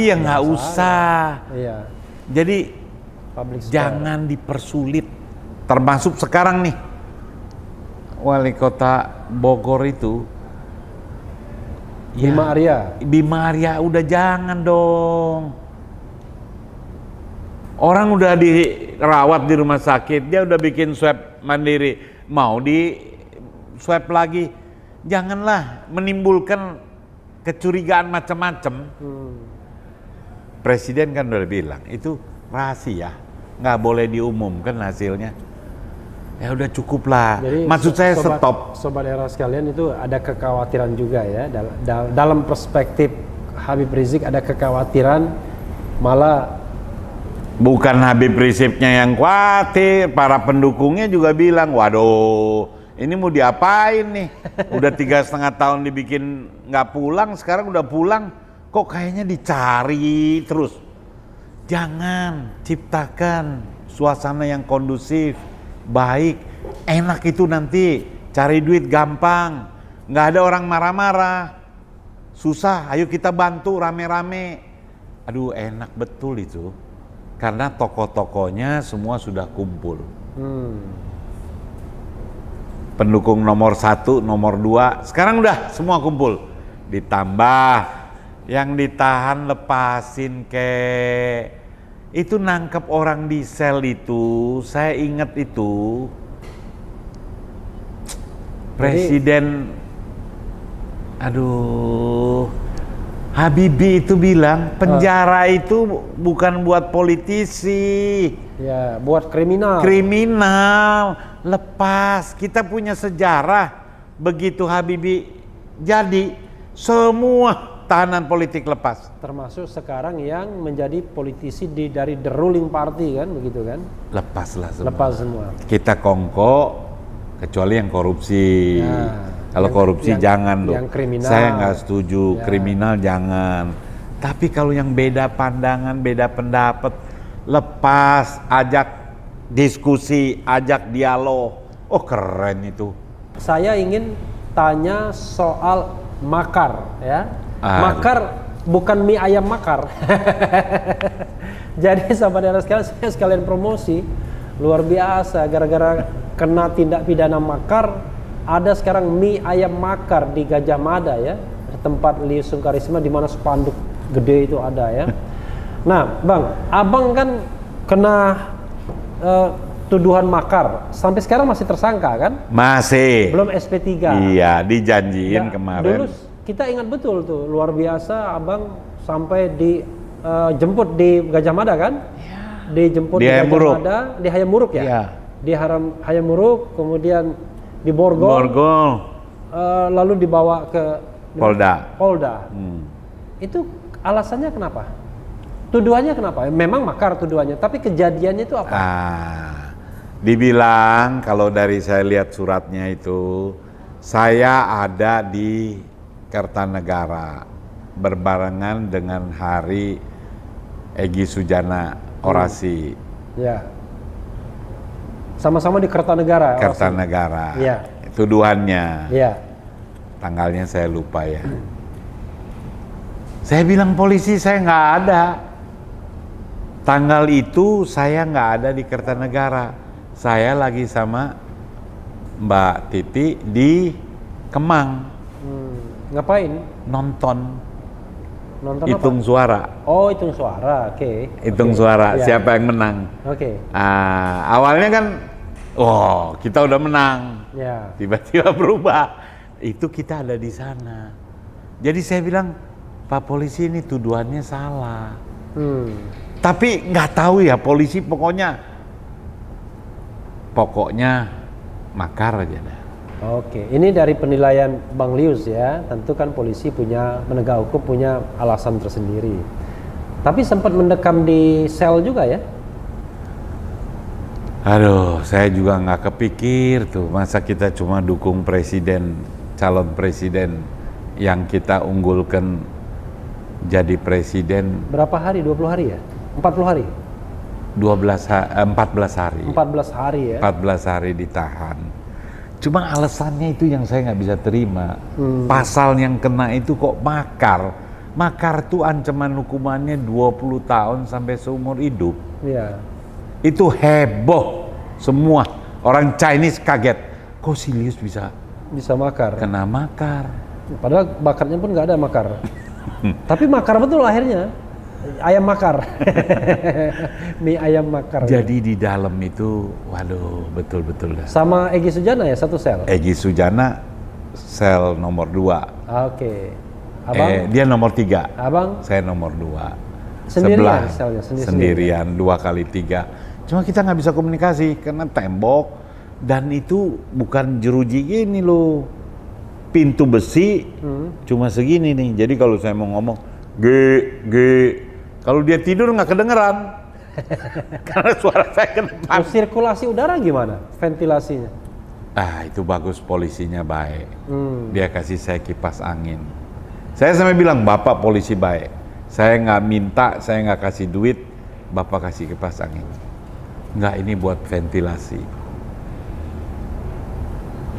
yang nggak usah. Iya. Jadi public spare. Jangan dipersulit. Termasuk sekarang nih Wali Kota Bogor itu Bima Arya udah jangan dong. Orang udah dirawat di rumah sakit, dia udah bikin swab mandiri, mau di swab lagi. Janganlah menimbulkan kecurigaan macam-macam. Presiden kan udah bilang itu rahasia, nggak boleh diumumkan hasilnya. Ya udah cukup lah. Jadi, maksud saya stop. Sobat era sekalian, itu ada kekhawatiran juga ya dalam perspektif Habib Rizik, ada kekhawatiran malah bukan Habib Riziknya yang khawatir, para pendukungnya juga bilang, waduh, ini mau diapain nih? Udah 3,5 tahun dibikin nggak pulang, sekarang udah pulang, kok kayaknya dicari terus. Jangan, ciptakan suasana yang kondusif, baik, enak itu nanti, cari duit gampang, nggak ada orang marah-marah, susah, ayo kita bantu rame-rame. Aduh enak betul itu. Karena tokoh-tokohnya semua sudah kumpul. pendukung nomor 1, nomor 2, sekarang udah semua kumpul. Ditambah yang ditahan lepasin itu nangkep orang di sel itu, saya ingat itu Presiden, Habibie itu bilang penjara itu bukan buat politisi. Ya, buat kriminal. Kriminal, lepas. Kita punya sejarah. Begitu Habibie jadi, semua tahanan politik lepas. Termasuk sekarang yang menjadi politisi dari the ruling party kan, begitu kan? Lepaslah semua. Lepas semua. Kita kongko, kecuali yang korupsi. Ya. Kalau korupsi jangan loh. Yang kriminal. Saya nggak setuju. Ya. Kriminal jangan. Tapi kalau yang beda pandangan, beda pendapat, lepas, ajak diskusi, ajak dialog. Oh keren itu. Saya ingin tanya soal makar, ya. Makar bukan mie ayam makar. Jadi sahabat sekalian, saya sekalian promosi luar biasa. Gara-gara kena tindak pidana makar, ada sekarang mie ayam makar di Gajah Mada ya, tempat Lius Sungkarisma di mana spanduk gede itu ada ya. Nah, Bang, Abang kan kena tuduhan makar. Sampai sekarang masih tersangka kan? Masih. Belum SP3. Iya, dijanjiin Ya, kemarin. Dulu kita ingat betul tuh, luar biasa Abang sampai dijemput di Gajah Mada kan? Ya. Dijemput Di di Gajah Hayamuruk. Mada, di Hayamuruk ya? Iya. Di Hayamuruk, kemudian di Borgol, lalu dibawa ke Polda. Itu alasannya kenapa? Tuduhannya kenapa? Memang makar tuduhannya, tapi kejadiannya itu apa? Dibilang kalau dari saya lihat suratnya itu, saya ada di Kertanegara berbarengan dengan hari Egy Sujana orasi. Ya. Sama-sama di Kertanegara. Kertanegara. Iya. Tuduhannya. Iya. Tanggalnya saya lupa ya. Saya bilang polisi saya nggak ada. Tanggal itu saya nggak ada di Kertanegara. Saya lagi sama Mbak Titi di Kemang. Ngapain? Nonton apa? hitung suara. Oh, hitung suara. Oke. Hitung suara. Iya. Siapa yang menang. Oke. Awalnya kan, kita udah menang. Ya. Tiba-tiba berubah. Itu kita ada di sana. Jadi saya bilang, Pak polisi ini tuduhannya salah. Tapi nggak tahu ya polisi pokoknya makar aja dah. Oke, ini dari penilaian Bang Lius ya. Tentu kan polisi penegak hukum punya alasan tersendiri. Tapi sempat mendekam di sel juga ya? Aduh, saya juga nggak kepikir tuh. Masa kita cuma dukung calon presiden yang kita unggulkan jadi presiden. Berapa hari? 20 hari ya? 40 hari? 14 hari. 14 hari ya? 14 hari ditahan. Cuma alasannya itu yang saya nggak bisa terima. Pasal yang kena itu kok makar. Makar tuh ancaman hukumannya 20 tahun sampai seumur hidup. Iya. Itu heboh semua. Orang Chinese kaget. Kok si Lius bisa makar? kena makar? Padahal bakarnya pun nggak ada makar. Tapi makar betul akhirnya. Ayam makar. Mie ayam makar. Jadi di dalam itu, waduh, betul-betul dah. Sama Egy Sujana ya, satu sel? Egy Sujana sel nomor 2. Oke. Abang? Dia nomor 3. Abang? Saya nomor 2. Sendirian selnya? Sendirian, 2x3. Cuma kita nggak bisa komunikasi karena tembok. Dan itu bukan jeruji gini loh. Pintu besi cuma segini nih. Jadi kalau saya mau ngomong, kalau dia tidur nggak kedengeran. Karena suara saya ke depan. Sirkulasi udara gimana? Ventilasinya? Itu bagus, polisinya baik. Dia kasih saya kipas angin. Saya sampai bilang, Bapak polisi baik. Saya nggak minta, saya nggak kasih duit, Bapak kasih kipas angin. Nggak, ini buat ventilasi.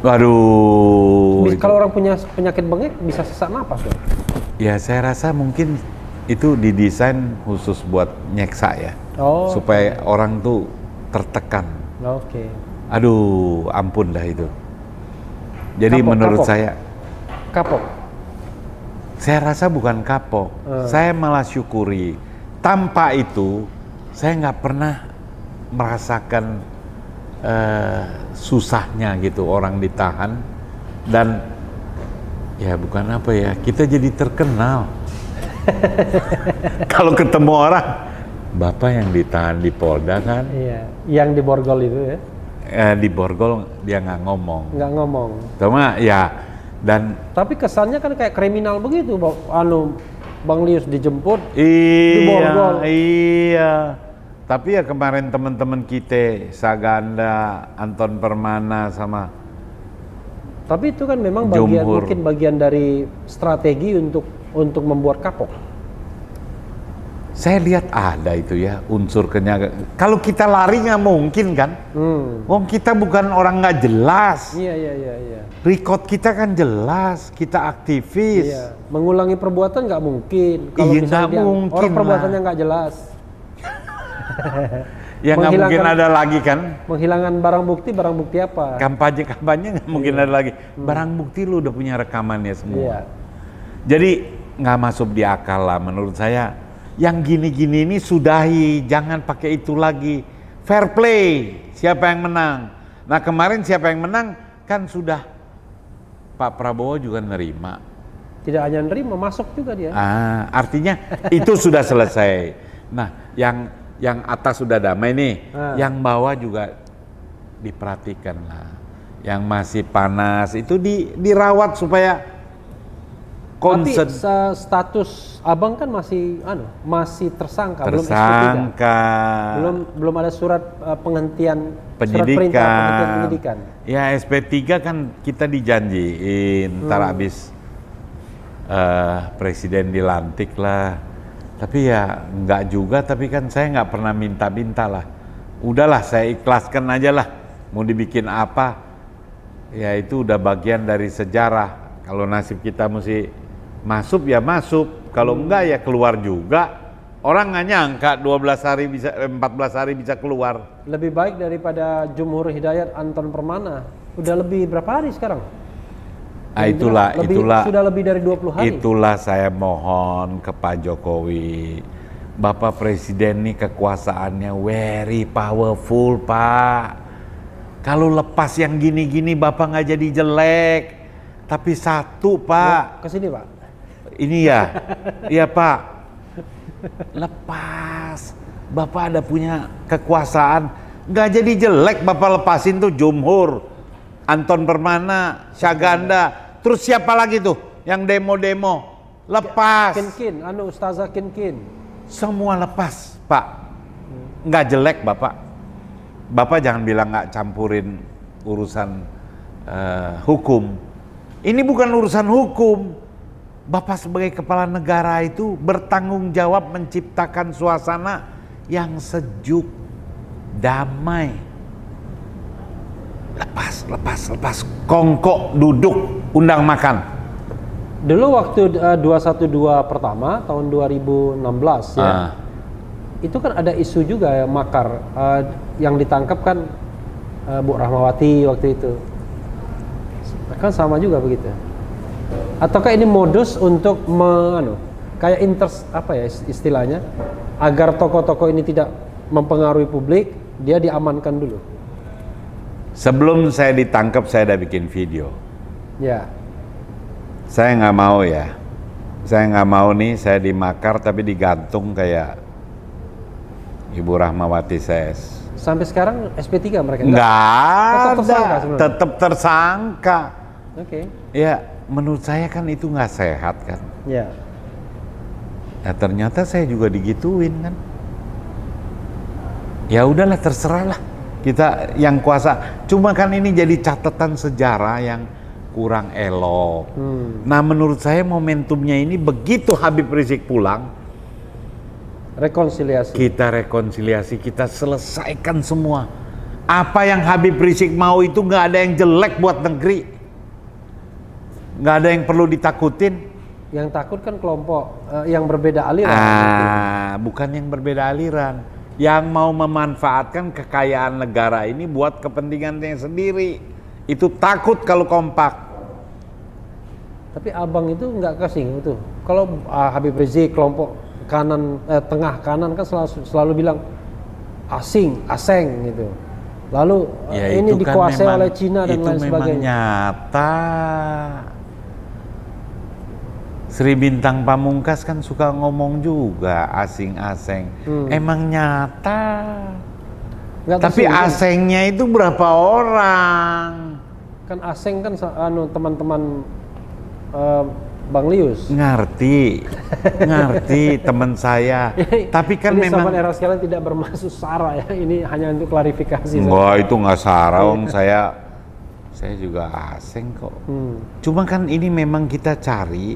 Waduh. Kalau orang punya penyakit bengek bisa sesak napas dong? Ya saya rasa mungkin itu didesain khusus buat nyeksa ya. Supaya orang tuh tertekan. Oke. Aduh, ampun dah itu. Jadi menurut kapok. saya Kapok. saya rasa bukan kapok. Saya malah syukuri. Tanpa itu saya nggak pernah merasakan susahnya gitu orang ditahan, dan ya bukan apa ya, kita jadi terkenal. Kalau ketemu orang, Bapak yang ditahan di Polda kan? Iya, yang di Borgol itu ya? Di Borgol dia nggak ngomong. Nggak ngomong. Cuma ya, dan tapi kesannya kan kayak kriminal begitu, Bang Lius dijemput di Borgol. Iya. Tapi ya kemarin teman-teman kita, Saganda, Anton Permana sama. Tapi itu kan memang mungkin bagian dari strategi untuk membuat kapok. Saya lihat ada itu ya unsur kalau kita lari nggak mungkin kan? Wong kita bukan orang nggak jelas. Iya. Record kita kan jelas, kita aktivis. Iya. Mengulangi perbuatan nggak mungkin. Kalau Iya, misalnya nggak mungkin orang perbuatannya lah. nggak jelas. Ya nggak mungkin ada lagi kan? Menghilangkan barang bukti apa? Kampanye nggak mungkin ada lagi. Barang bukti lu udah punya rekamannya semua. Iya. Jadi nggak masuk di akal lah menurut saya. Yang gini-gini ini sudahi, jangan pakai itu lagi. Fair play, siapa yang menang. Nah kemarin siapa yang menang kan sudah Pak Prabowo juga nerima. Tidak hanya nerima, masuk juga dia. Artinya itu sudah selesai. Nah yang atas sudah damai nih, yang bawah juga diperhatikan lah. Yang masih panas itu dirawat supaya concern. Tapi status abang kan masih tersangka, belum ada surat penghentian penyidikan. Surat perintah penghentian penyidikan. Ya SP3 kan kita dijanjiin ntar habis presiden dilantik lah. Tapi ya enggak juga, tapi kan saya nggak pernah minta-minta lah. Udahlah saya ikhlaskan aja lah. Mau dibikin apa? Ya itu udah bagian dari sejarah. Kalau nasib kita mesti masuk ya masuk, kalau enggak ya keluar juga. Orang nggak nyangka 14 hari bisa keluar. Lebih baik daripada Jumhur Hidayat Anton Permana. Udah lebih berapa hari sekarang? Itulah sudah lebih dari 20 hari. Itulah saya mohon ke Pak Jokowi. Bapak Presiden ini kekuasaannya very powerful, Pak. Kalau lepas yang gini-gini Bapak nggak jadi jelek. Tapi satu, Pak. Kesini, Pak. Ini ya, iya Pak. Lepas, Bapak ada punya kekuasaan, nggak jadi jelek Bapak lepasin tuh Jumhur, Anton Permana, Syaganda, terus siapa lagi tuh yang demo-demo, lepas. Ustazah Kin. Semua lepas, Pak. Nggak jelek Bapak. Bapak jangan bilang nggak campurin urusan hukum. Ini bukan urusan hukum. Bapak sebagai kepala negara itu bertanggung jawab menciptakan suasana yang sejuk, damai. Lepas. Kongkok duduk, undang makan. Dulu waktu 212 pertama tahun 2016 ya. Itu kan ada isu juga ya, makar yang ditangkap kan Bu Rahmawati waktu itu. Kan sama juga begitu. Ataukah ini modus untuk kayak istilahnya agar tokoh-tokoh ini tidak mempengaruhi publik, dia diamankan dulu. Sebelum saya ditangkap saya udah bikin video. Ya. Saya nggak mau ya. Saya nggak mau nih saya dimakar tapi digantung kayak Ibu Rahmawati CS. Sampai sekarang SP3 mereka? Nggak ada, tetap tersangka. Oke. Ya, menurut saya kan itu nggak sehat kan. Ya. Nah, ternyata saya juga digituin kan. Ya udahlah terserah lah. Kita yang kuasa. Cuma kan ini jadi catatan sejarah yang kurang elok. Nah, menurut saya momentumnya ini begitu Habib Rizik pulang, rekonsiliasi. Kita selesaikan semua. Apa yang Habib Rizik mau itu nggak ada yang jelek buat negeri. Nggak ada yang perlu ditakutin. Yang takut kan kelompok yang berbeda aliran. Bukan yang berbeda aliran. Yang mau memanfaatkan kekayaan negara ini buat kepentingannya sendiri. Itu takut kalau kompak. Tapi abang itu nggak kasing itu. Kalau Habib Rizik kelompok kanan, tengah kanan kan selalu bilang asing gitu. Lalu Ya, ini itu kan dikuasai memang, oleh Cina dan lain itu memang sebagainya. nyata. Sri Bintang Pamungkas kan suka ngomong juga asing-asing. Emang nyata. Nggak Tapi tersinggung. asengnya itu berapa orang? Kan asing kan teman-teman Bang Lius. Ngerti teman saya. Tapi kan ini memang sahabat era sekalian tidak bermaksud sara ya. Ini hanya untuk klarifikasi. enggak, itu nggak sarong. saya juga asing kok. Cuma kan ini memang kita cari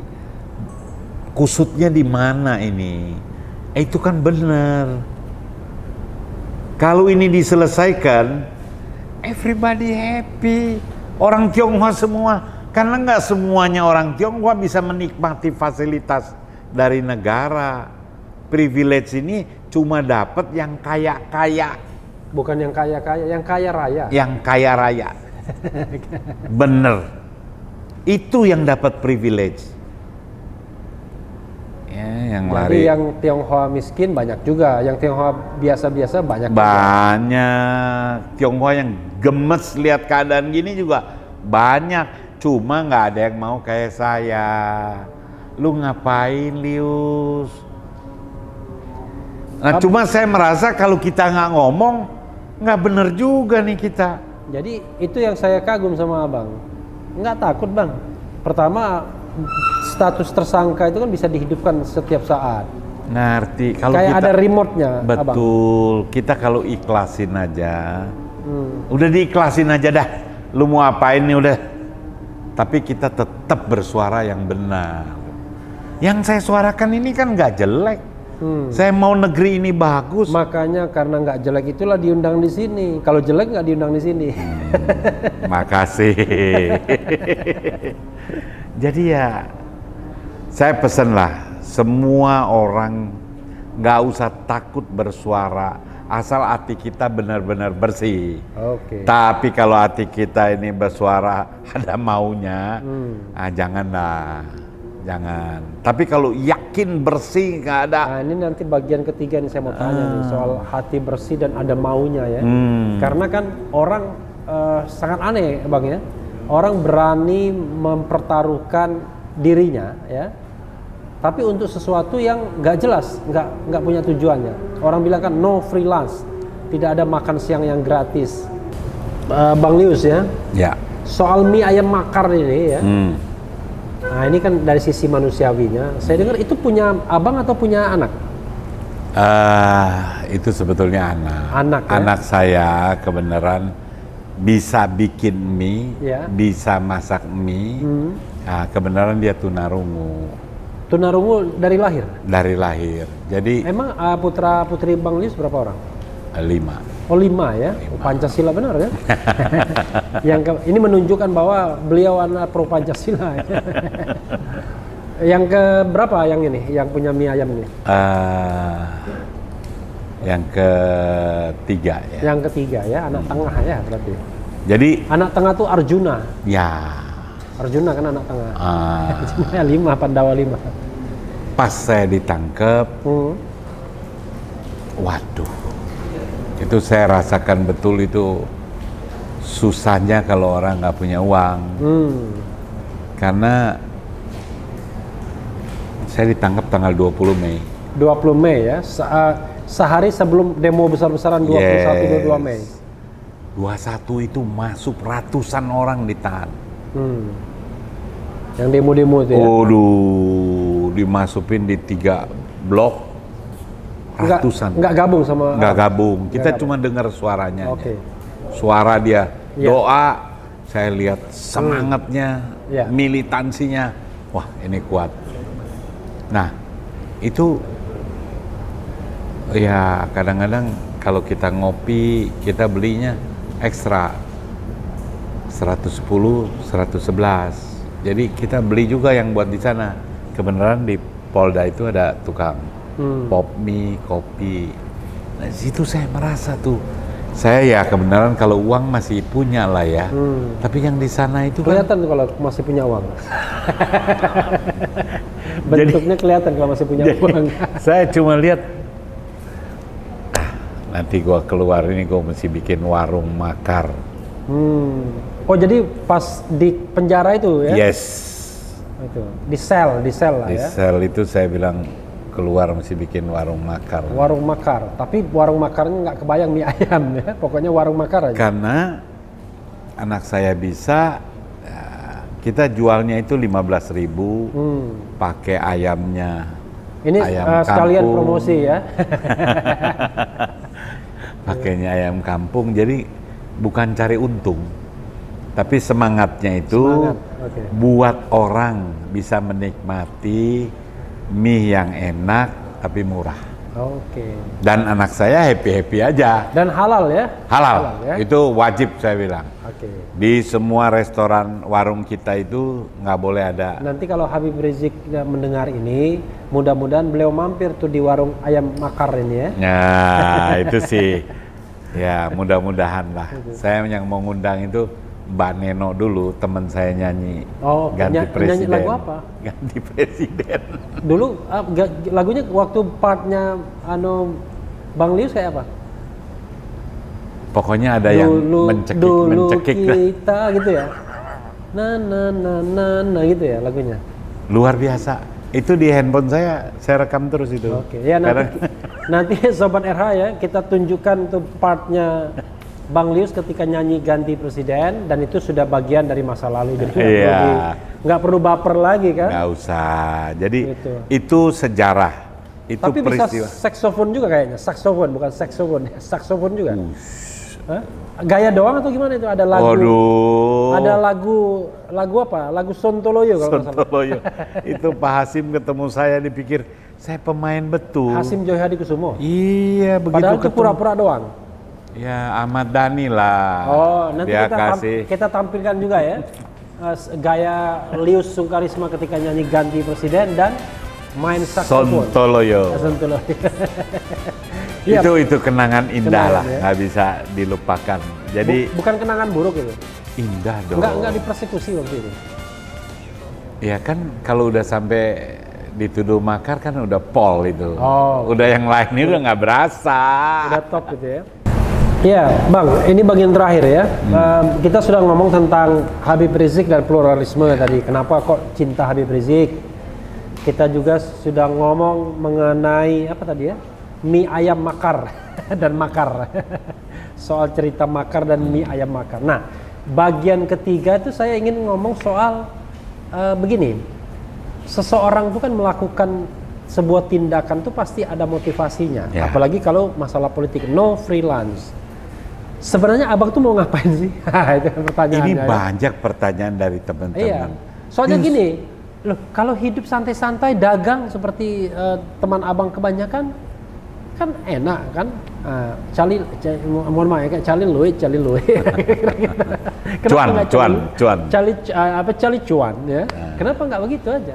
kusutnya di mana ini. Itu kan benar. Kalau ini diselesaikan, everybody happy. Orang Tionghoa semua. Karena nggak semuanya orang Tionghoa bisa menikmati fasilitas dari negara. Privilege ini cuma dapat yang kaya-kaya. Bukan yang kaya-kaya, yang kaya raya. Yang kaya raya. Bener. Itu yang dapat privilege. Ya, yang Jadi lari. yang Tionghoa miskin banyak juga, yang Tionghoa biasa-biasa banyak juga. Banyak. Tionghoa yang gemes lihat keadaan gini juga banyak. Cuma nggak ada yang mau kayak saya. Lu ngapain, Lius? Nah, cuma saya merasa kalau kita nggak ngomong, nggak bener juga nih kita. Jadi itu yang saya kagum sama abang. Nggak takut bang. Pertama status tersangka itu kan bisa dihidupkan setiap saat. Ngerti. Kalau Kayak kita, ada remote-nya. Abang. betul. Kita kalau ikhlasin aja, udah diikhlasin aja dah. Lu mau apain nih udah. Tapi kita tetap bersuara yang benar. Yang saya suarakan ini kan nggak jelek. Saya mau negeri ini bagus. Makanya karena nggak jelek itulah diundang di sini. Kalau jelek nggak diundang di sini. Makasih. Jadi ya, saya pesen lah, semua orang nggak usah takut bersuara, asal hati kita benar-benar bersih. Oke. Tapi kalau hati kita ini bersuara ada maunya, janganlah, jangan. Tapi kalau yakin bersih nggak ada. Nah ini nanti bagian ketiga nih saya mau tanya nih soal hati bersih dan ada maunya ya. Karena kan orang sangat aneh bang ya. Orang berani mempertaruhkan dirinya ya. Tapi untuk sesuatu yang nggak jelas, nggak punya tujuannya. Orang bilang kan no freelance, tidak ada makan siang yang gratis. Bang Lius ya. Ya. Soal mie ayam makar ini ya. Nah ini kan dari sisi manusiawinya. Saya dengar itu punya abang atau punya anak? Itu sebetulnya anak. Anak, ya? Anak saya kebenaran bisa bikin mie, Ya. bisa masak mie. Nah, kebenaran dia tunarungu Tunarungu dari lahir? dari lahir. Jadi Emang putra putri Bang Lius berapa orang? 5. Oh 5 ya? Oh, Pancasila benar kan? Ini menunjukkan bahwa beliau anak pro Pancasila. Ya. Yang ke berapa yang ini? Yang punya mie ayam ini? Yang ketiga ya. Yang ketiga ya, anak tengah ya berarti. Jadi Anak tengah tuh Arjuna. ya Arjuna kan anak tengah. ah, 5, Pandawa 5. pas saya ditangkap, waduh, itu saya rasakan betul itu susahnya kalau orang nggak punya uang. Karena saya ditangkap tanggal 20 Mei. 20 Mei ya, sehari sebelum demo besar-besaran 21-22 Mei. 21 itu masuk ratusan orang ditahan. Yang demo-demo itu ya? Waduh, dimasukin di 3 blok ratusan. Nggak gabung sama? Nggak gabung, kita gabung. cuma dengar suaranya. Oke. Suara dia, Iya. doa, saya lihat semangatnya, Iya. militansinya, wah ini kuat. Nah, itu ya kadang-kadang kalau kita ngopi, kita belinya ekstra 110, 111. Jadi kita beli juga yang buat di sana. Kebenaran di Polda itu ada tukang pop mie, kopi. Nah, situ saya merasa tuh Saya ya kebenaran kalau uang masih punya lah ya. Tapi yang di sana itu kelihatan tuh kalau masih punya uang. Bentuknya kelihatan kalau masih punya uang. Saya cuma lihat nanti gua keluar ini gua mesti bikin warung makar. Oh jadi pas di penjara itu ya? Yes. Itu di sel lah Di ya. sel itu saya bilang keluar mesti bikin warung makar. Warung makar, tapi warung makarnya nggak kebayang mie ayam ya, pokoknya warung makar aja. Karena anak saya bisa, ya, kita jualnya itu 15.000, pakai ayamnya. Ini ayam sekalian kampung. promosi ya. Pakainya ayam kampung, jadi bukan cari untung, tapi semangatnya itu Oke. buat orang bisa menikmati mie yang enak tapi murah. Oke. Dan anak saya happy-happy aja. Dan halal ya? Halal, ya? itu wajib saya bilang. Oke. Di semua restoran warung kita itu nggak boleh ada. Nanti kalau Habib Rizik mendengar ini, mudah-mudahan beliau mampir tuh di warung ayam makar ini ya. Nah, itu sih. Ya, mudah-mudahan lah. Saya yang mau ngundang itu Mbak Neno dulu, teman saya nyanyi Oh, ganti presiden. nyanyi lagu apa? Ganti presiden. Dulu lagunya waktu partnya Bang Lius kayak apa? Pokoknya ada yang mencekik kita gitu ya. Na gitu ya lagunya. Luar biasa. Itu di handphone saya rekam terus itu. Oke, ya nanti Sobat RH ya, kita tunjukkan tuh partnya Bang Lius ketika nyanyi ganti presiden, dan itu sudah bagian dari masa lalu, jadi nggak perlu baper lagi kan? Nggak usah. Jadi itu sejarah. Itu tapi peristiwa. bisa saksofon juga kayaknya, saksofon bukan saksofon, saksofon juga. Gaya doang atau gimana itu? Ada lagu. Waduh. Ada lagu apa? Lagu Sontoloyo kalau nggak salah. Sontoloyo. Itu Pak Hasim ketemu saya dipikir saya pemain betul. Hasim Joy Hadi Kusumo. Iya, begitu Padahal itu ketemu. pura-pura doang. Ya Ahmad Dhani lah. Oh, nanti dia kita tampilkan juga ya gaya Lius Sungkarisma ketika nyanyi ganti presiden dan main saksofon. Sontoloyo. Sontoloyo. Itu kenangan indah lah, ya? nggak bisa dilupakan. Jadi bukan kenangan buruk itu. indah dong. Enggak dipersekusi waktu itu. Ya kan kalau udah sampai dituduh makar kan udah pol itu. Oh. Udah yang lain ini udah nggak berasa. Udah top gitu ya. Iya, Bang, ini bagian terakhir ya. Kita sudah ngomong tentang Habib Rizik dan pluralisme tadi. Kenapa kok cinta Habib Rizik? Kita juga sudah ngomong mengenai apa tadi ya? Mie ayam makar dan makar. Soal cerita makar dan mie ayam makar. Nah, bagian ketiga itu saya ingin ngomong soal begini. Seseorang itu kan melakukan sebuah tindakan tuh pasti ada motivasinya. Ya. Apalagi kalau masalah politik, no freelance. Sebenarnya abang tuh mau ngapain sih? Itu pertanyaannya. Ini banyak pertanyaan dari teman-teman. Iya. Soalnya gini, loh, kalau hidup santai-santai, dagang seperti teman abang kebanyakan, kan enak kan? Mohon maaf ya, kayak cali luit. Cali cuan ya. Kenapa nggak begitu aja?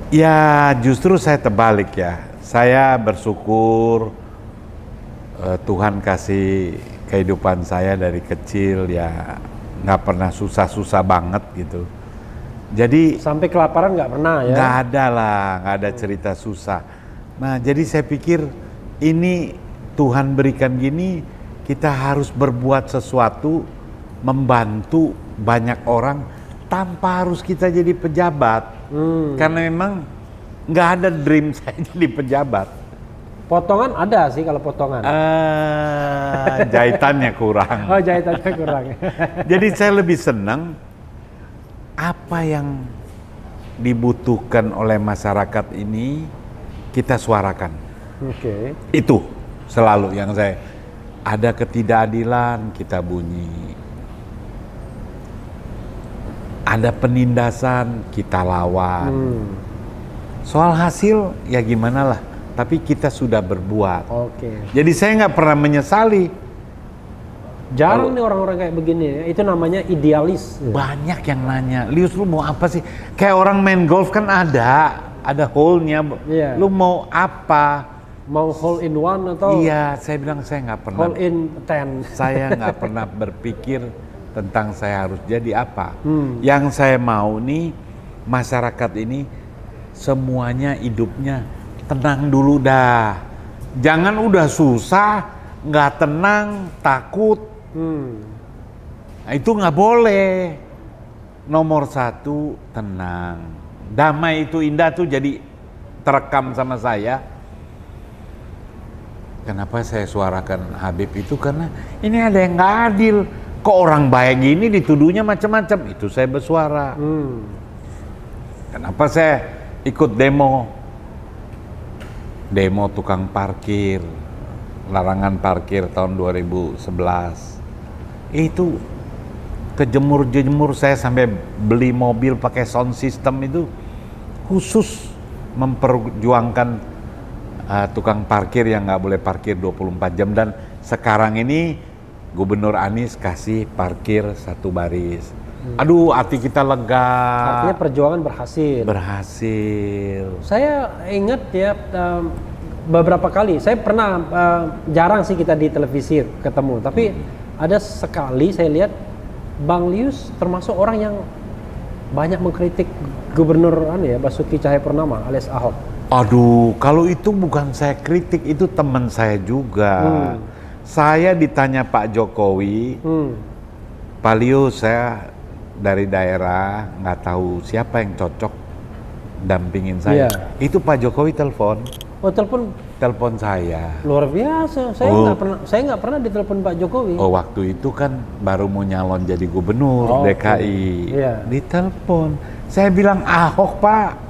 Ya justru saya terbalik ya. Saya bersyukur Tuhan kasih kehidupan saya dari kecil ya nggak pernah susah-susah banget gitu. Jadi sampai kelaparan nggak pernah ya? Nggak ada lah, nggak ada cerita susah. Nah jadi saya pikir ini Tuhan berikan gini, kita harus berbuat sesuatu, membantu banyak orang tanpa harus kita jadi pejabat. Karena memang nggak ada dream saya jadi pejabat. Potongan ada sih kalau potongan. Jahitannya kurang. Oh, jahitannya kurang. Jadi saya lebih senang apa yang dibutuhkan oleh masyarakat ini kita suarakan. Oke. Itu selalu yang saya, ada ketidakadilan kita bunyi. Ada penindasan kita lawan. Soal hasil ya gimana lah. Tapi kita sudah berbuat. Oke. Jadi saya nggak pernah menyesali. Jarang nih orang-orang kayak begini. Itu namanya idealis. Banyak yang nanya, Lius lu mau apa sih? Kayak orang main golf kan ada hole-nya. Iya. Lu mau apa? Mau hole in one atau? Iya, saya bilang saya nggak pernah. Hole in 10. Saya nggak pernah berpikir tentang saya harus jadi apa. Yang saya mau nih masyarakat ini semuanya hidupnya tenang dulu dah. Jangan udah susah, nggak tenang, takut. Nah, itu nggak boleh. Nomor satu, tenang. Damai itu indah tuh jadi terekam sama saya. Kenapa saya suarakan Habib itu? Karena ini ada yang nggak adil. Kok orang baik gini dituduhnya macam-macam. Itu saya bersuara. Kenapa saya ikut demo? Demo tukang parkir, larangan parkir tahun 2011. Itu kejemur-jemur, saya sampai beli mobil pakai sound system itu khusus memperjuangkan tukang parkir yang nggak boleh parkir 24 jam. Dan sekarang ini Gubernur Anies kasih parkir 1 baris. Aduh, hati kita lega. Artinya perjuangan berhasil. Berhasil. Saya ingat ya beberapa kali, saya pernah jarang sih kita di televisi ketemu, tapi ada sekali saya lihat Bang Lius termasuk orang yang banyak mengkritik Gubernur Basuki Cahayapurnama alias Ahok. Aduh, kalau itu bukan saya kritik, itu teman saya juga. Saya ditanya Pak Jokowi, Pak Lius, saya dari daerah nggak tahu siapa yang cocok dampingin saya. Itu Pak Jokowi telepon. Oh, telepon saya. Luar biasa. Saya nggak pernah ditelepon Pak Jokowi. Oh, waktu itu kan baru mau nyalon jadi gubernur DKI. Ditelepon. Saya bilang Ahok, Pak.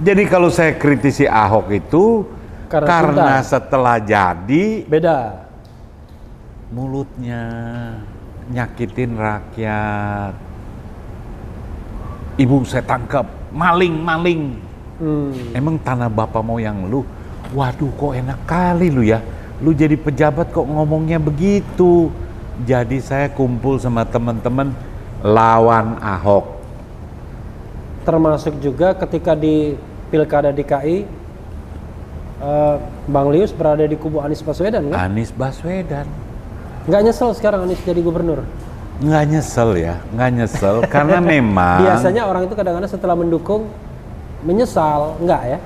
Jadi kalau saya kritisi Ahok itu karena setelah jadi beda. Mulutnya nyakitin rakyat. Ibu saya tangkap, maling. Emang tanah bapak moyang lu? Waduh, kok enak kali lu ya. Lu jadi pejabat kok ngomongnya begitu. Jadi saya kumpul sama teman-teman lawan Ahok. Termasuk juga ketika di Pilkada DKI, Bang Lius berada di kubu Anies Baswedan kan? Anies Baswedan. Nggak nyesel sekarang Anies jadi gubernur? Nggak nyesel ya, nggak nyesel. Karena memang biasanya orang itu kadang-kadang setelah mendukung menyesal, enggak ya?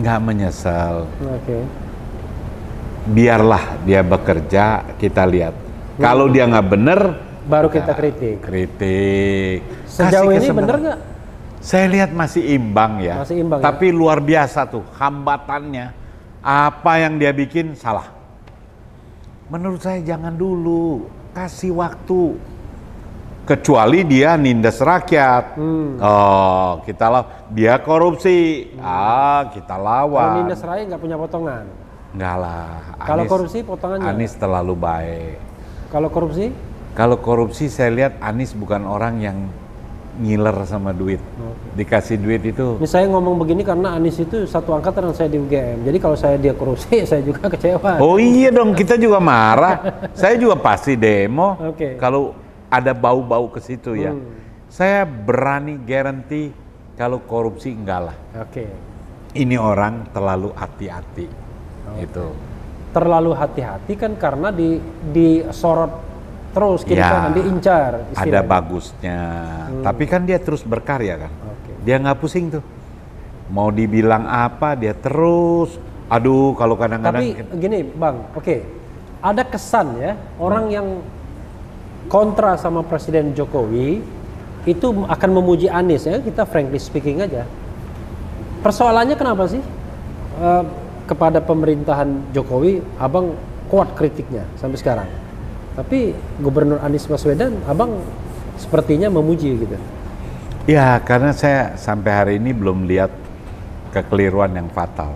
Nggak menyesal. Oke. Biarlah dia bekerja, kita lihat. Kalau dia nggak bener, baru kita kritik. Sejauh ini bener nggak? Saya lihat masih imbang ya. Masih imbang. Tapi luar biasa tuh hambatannya. Apa yang dia bikin salah. Menurut saya jangan dulu, kasih waktu. Kecuali dia nindas rakyat. Oh, kita dia korupsi. Kita lawan. Kalau nindas rakyat nggak punya potongan? Enggak lah. Kalau korupsi potongannya? Anies terlalu baik. Kalau korupsi? Kalau korupsi saya lihat Anies bukan orang yang ngiler sama duit. Dikasih duit itu. Ini saya ngomong begini karena Anies itu satu angkatan dengan saya di UGM. Jadi kalau dia korupsi, saya juga kecewa. Oh iya dong, kita juga marah. Saya juga pasti demo. Kalau ada bau-bau ke situ ya. Saya berani guarantee kalau korupsi enggak lah. Ini orang terlalu hati-hati. Itu. Terlalu hati-hati kan karena disorot terus, kita diincar. Ada bagusnya. Tapi kan dia terus berkarya kan. Dia nggak pusing tuh. Mau dibilang apa dia terus. Aduh, kalau kadang-kadang. Tapi gini Bang, ada kesan ya orang yang kontra sama Presiden Jokowi itu akan memuji Anies ya, kita frankly speaking aja. Persoalannya kenapa sih kepada pemerintahan Jokowi Abang kuat kritiknya sampai sekarang, tapi Gubernur Anies Baswedan Abang sepertinya memuji gitu? Ya, karena saya sampai hari ini belum lihat kekeliruan yang fatal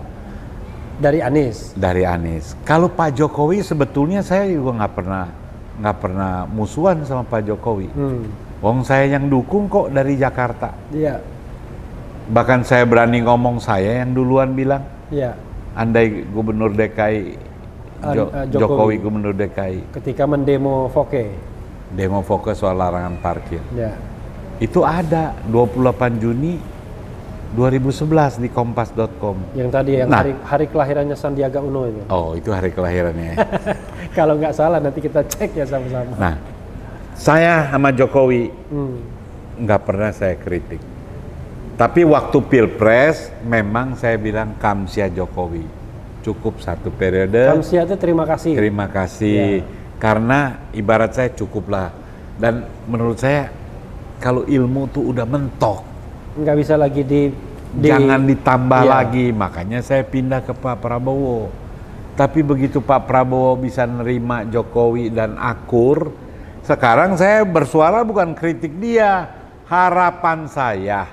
dari Anies. Kalau Pak Jokowi sebetulnya saya juga nggak pernah musuhan sama Pak Jokowi. Wong saya yang dukung kok dari Jakarta. Iya. Bahkan saya berani ngomong saya yang duluan bilang. Iya. Andai Gubernur DKI Jokowi Gubernur DKI. Ketika mendemo Foke. Demo Foke soal larangan parkir. Iya. Itu ada 28 Juni 2011 di kompas.com. Yang tadi yang hari kelahirannya Sandiaga Uno itu. Oh, itu hari kelahirannya. Kalau nggak salah nanti kita cek ya sama-sama. Nah, saya sama Jokowi nggak pernah saya kritik. Tapi waktu Pilpres memang saya bilang Kamsia Jokowi. Cukup 1 periode. Kamsia itu terima kasih. Terima kasih. Ya. Karena ibarat saya cukuplah. Dan menurut saya kalau ilmu tuh udah mentok. Nggak bisa lagi jangan ditambah lagi, makanya saya pindah ke Pak Prabowo. Tapi begitu Pak Prabowo bisa nerima Jokowi dan akur, sekarang saya bersuara bukan kritik dia. Harapan saya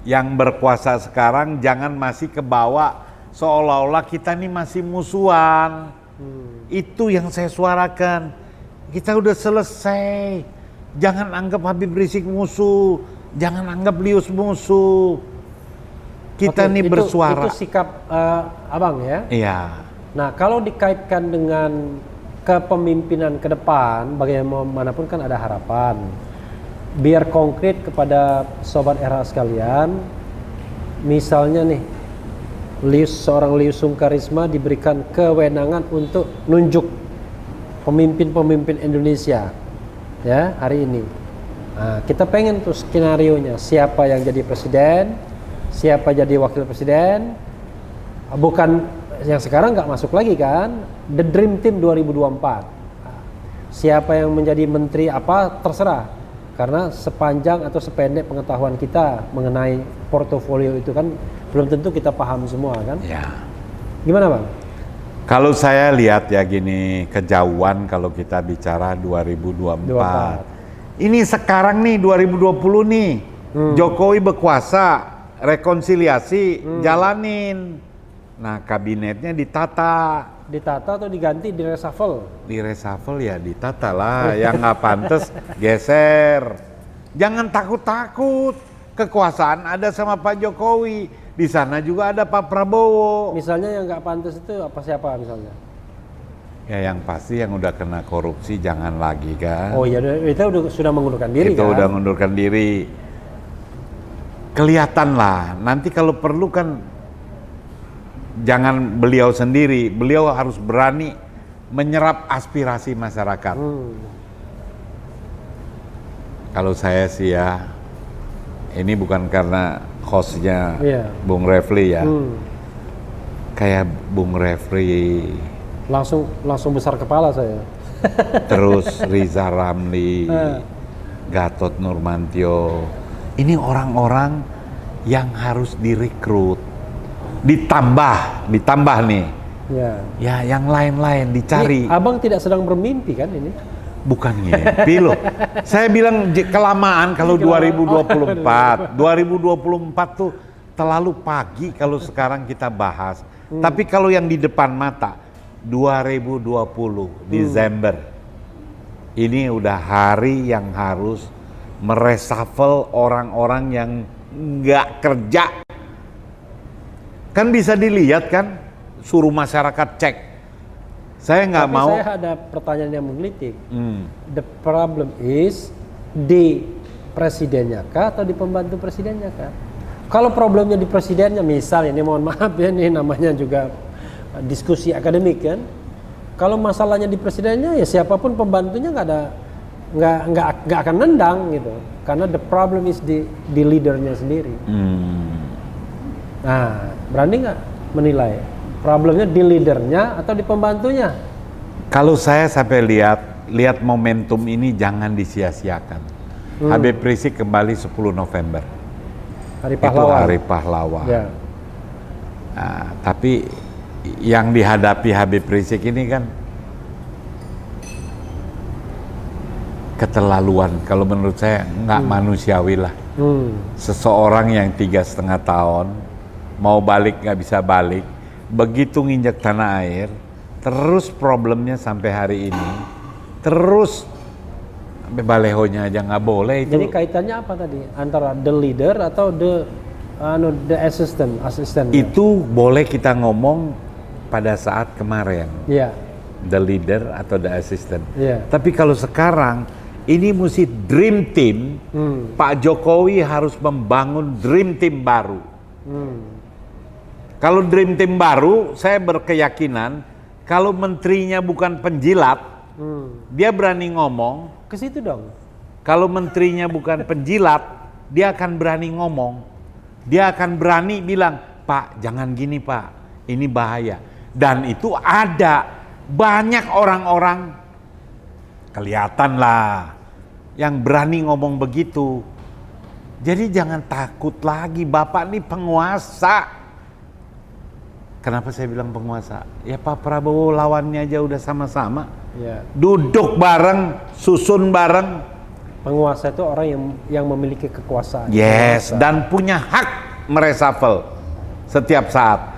yang berkuasa sekarang jangan masih kebawa seolah-olah kita ini masih musuhan. Itu yang saya suarakan. Kita udah selesai. Jangan anggap Habib Rizik musuh, jangan anggap Lius musuh. Kita nih bersuara. Itu sikap abang ya? Iya. Nah, kalau dikaitkan dengan kepemimpinan ke depan, bagaimanapun kan ada harapan. Biar konkret kepada Sobat Era sekalian, misalnya nih, seorang Lius Sungkarisma diberikan kewenangan untuk nunjuk pemimpin-pemimpin Indonesia. Ya, hari ini. Nah, kita pengen tuh skenarionya, siapa yang jadi presiden, siapa jadi wakil presiden. Bukan yang sekarang nggak masuk lagi kan, the dream team 2024. Nah, siapa yang menjadi menteri apa terserah. Karena sepanjang atau sependek pengetahuan kita mengenai portofolio itu kan belum tentu kita paham semua kan. Ya. Gimana Bang? Kalau saya lihat ya gini, kejauhan kalau kita bicara 2024. Ini sekarang nih 2020 nih, Jokowi berkuasa, rekonsiliasi, jalanin. Nah, kabinetnya ditata. Ditata atau diganti, di reshuffle? Di reshuffle ya ditata lah, yang nggak pantas geser. Jangan takut-takut, kekuasaan ada sama Pak Jokowi. Di sana juga ada Pak Prabowo. Misalnya yang nggak pantas itu siapa misalnya? Ya yang pasti yang udah kena korupsi jangan lagi kan. Oh iya, itu sudah mengundurkan diri itu kan? Itu udah mengundurkan diri. Kelihatan lah, nanti kalau perlu kan jangan beliau sendiri, beliau harus berani menyerap aspirasi masyarakat. Kalau saya sih ya, ini bukan karena hostnya Bung Refli ya, kayak Bung Refli langsung besar kepala saya. Terus Riza Ramli, Gatot Nurmantio, ini orang-orang yang harus direkrut, ditambah nih, ya yang lain-lain dicari. Ini abang tidak sedang bermimpi kan ini? Bukan ngimpi loh. Saya bilang kelamaan kalau 2024. 2024 tuh terlalu pagi kalau sekarang kita bahas. Tapi kalau yang di depan mata 2020 Desember. Ini udah hari yang harus mereshuffle orang-orang yang nggak kerja. Kan bisa dilihat kan, suruh masyarakat cek. Saya nggak mau. Tapi saya ada pertanyaan yang menggelitik. The problem is di presidennya kah atau di pembantu presidennya kah? Kalau problemnya di presidennya, misalnya ini mohon maaf ya, ini namanya juga diskusi akademik kan. Kalau masalahnya di presidennya ya siapapun pembantunya nggak akan nendang gitu. Karena the problem is di leadernya sendiri. Nah, berani nggak menilai? Problemnya di leadernya atau di pembantunya? Kalau saya sampai lihat momentum ini jangan disia-siakan. Habib Rizik kembali 10 November. Hari Pahlawan. Itu Hari Pahlawan. Ya. Nah, tapi yang dihadapi Habib Rizik ini kan keterlaluan. Kalau menurut saya nggak manusiawi lah. Seseorang yang 3,5 tahun mau balik nggak bisa balik. Begitu nginjak tanah air, terus problemnya sampai hari ini, terus sampai balehonya aja nggak boleh itu. Jadi kaitannya apa tadi? Antara the leader atau the assistant? Itu boleh kita ngomong pada saat kemarin. Iya. The leader atau the assistant. Iya. Tapi kalau sekarang Ini mesti dream team. Pak Jokowi harus membangun dream team baru. Kalau dream team baru, saya berkeyakinan kalau menterinya bukan penjilat, dia berani ngomong. Ke situ dong. Kalau menterinya bukan penjilat, dia akan berani ngomong. Dia akan berani bilang, Pak, jangan gini Pak, ini bahaya. Dan itu ada banyak orang-orang, kelihatan lah, yang berani ngomong begitu. Jadi jangan takut lagi, Bapak ini penguasa. Kenapa saya bilang penguasa? Ya Pak Prabowo lawannya aja udah sama-sama. Ya. Duduk bareng, susun bareng. Penguasa itu orang yang memiliki kekuasaan. Yes, penguasa. dan punya hak mereshuffle setiap saat.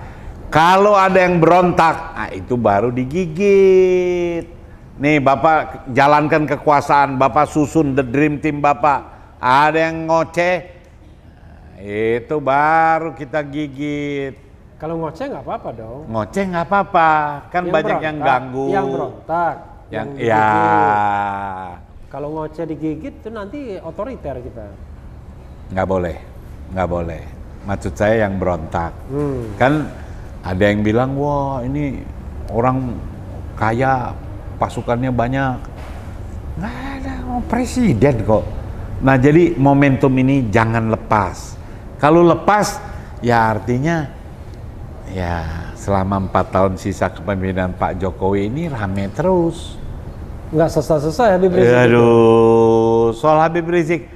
Kalau ada yang berontak, nah itu baru digigit. Nih Bapak jalankan kekuasaan, Bapak susun the dream team Bapak. Ada yang ngoceh, itu baru kita gigit. Kalau ngoceh nggak apa-apa dong. Ngoceh nggak apa-apa, kan Yang banyak yang ganggu. Yang berontak. Yang digigit. ya. Kalau ngoceh digigit itu nanti otoriter kita. Nggak boleh, nggak boleh. Maksud saya yang berontak. Kan ada yang bilang, wah ini orang kaya, pasukannya banyak. Nggak ada, presiden kok. Nah jadi momentum ini jangan lepas. Kalau lepas, ya artinya ya selama 4 tahun sisa kepemimpinan Pak Jokowi ini rame terus. Nggak selesai Habib Rizik. Aduh, soal Habib Rizik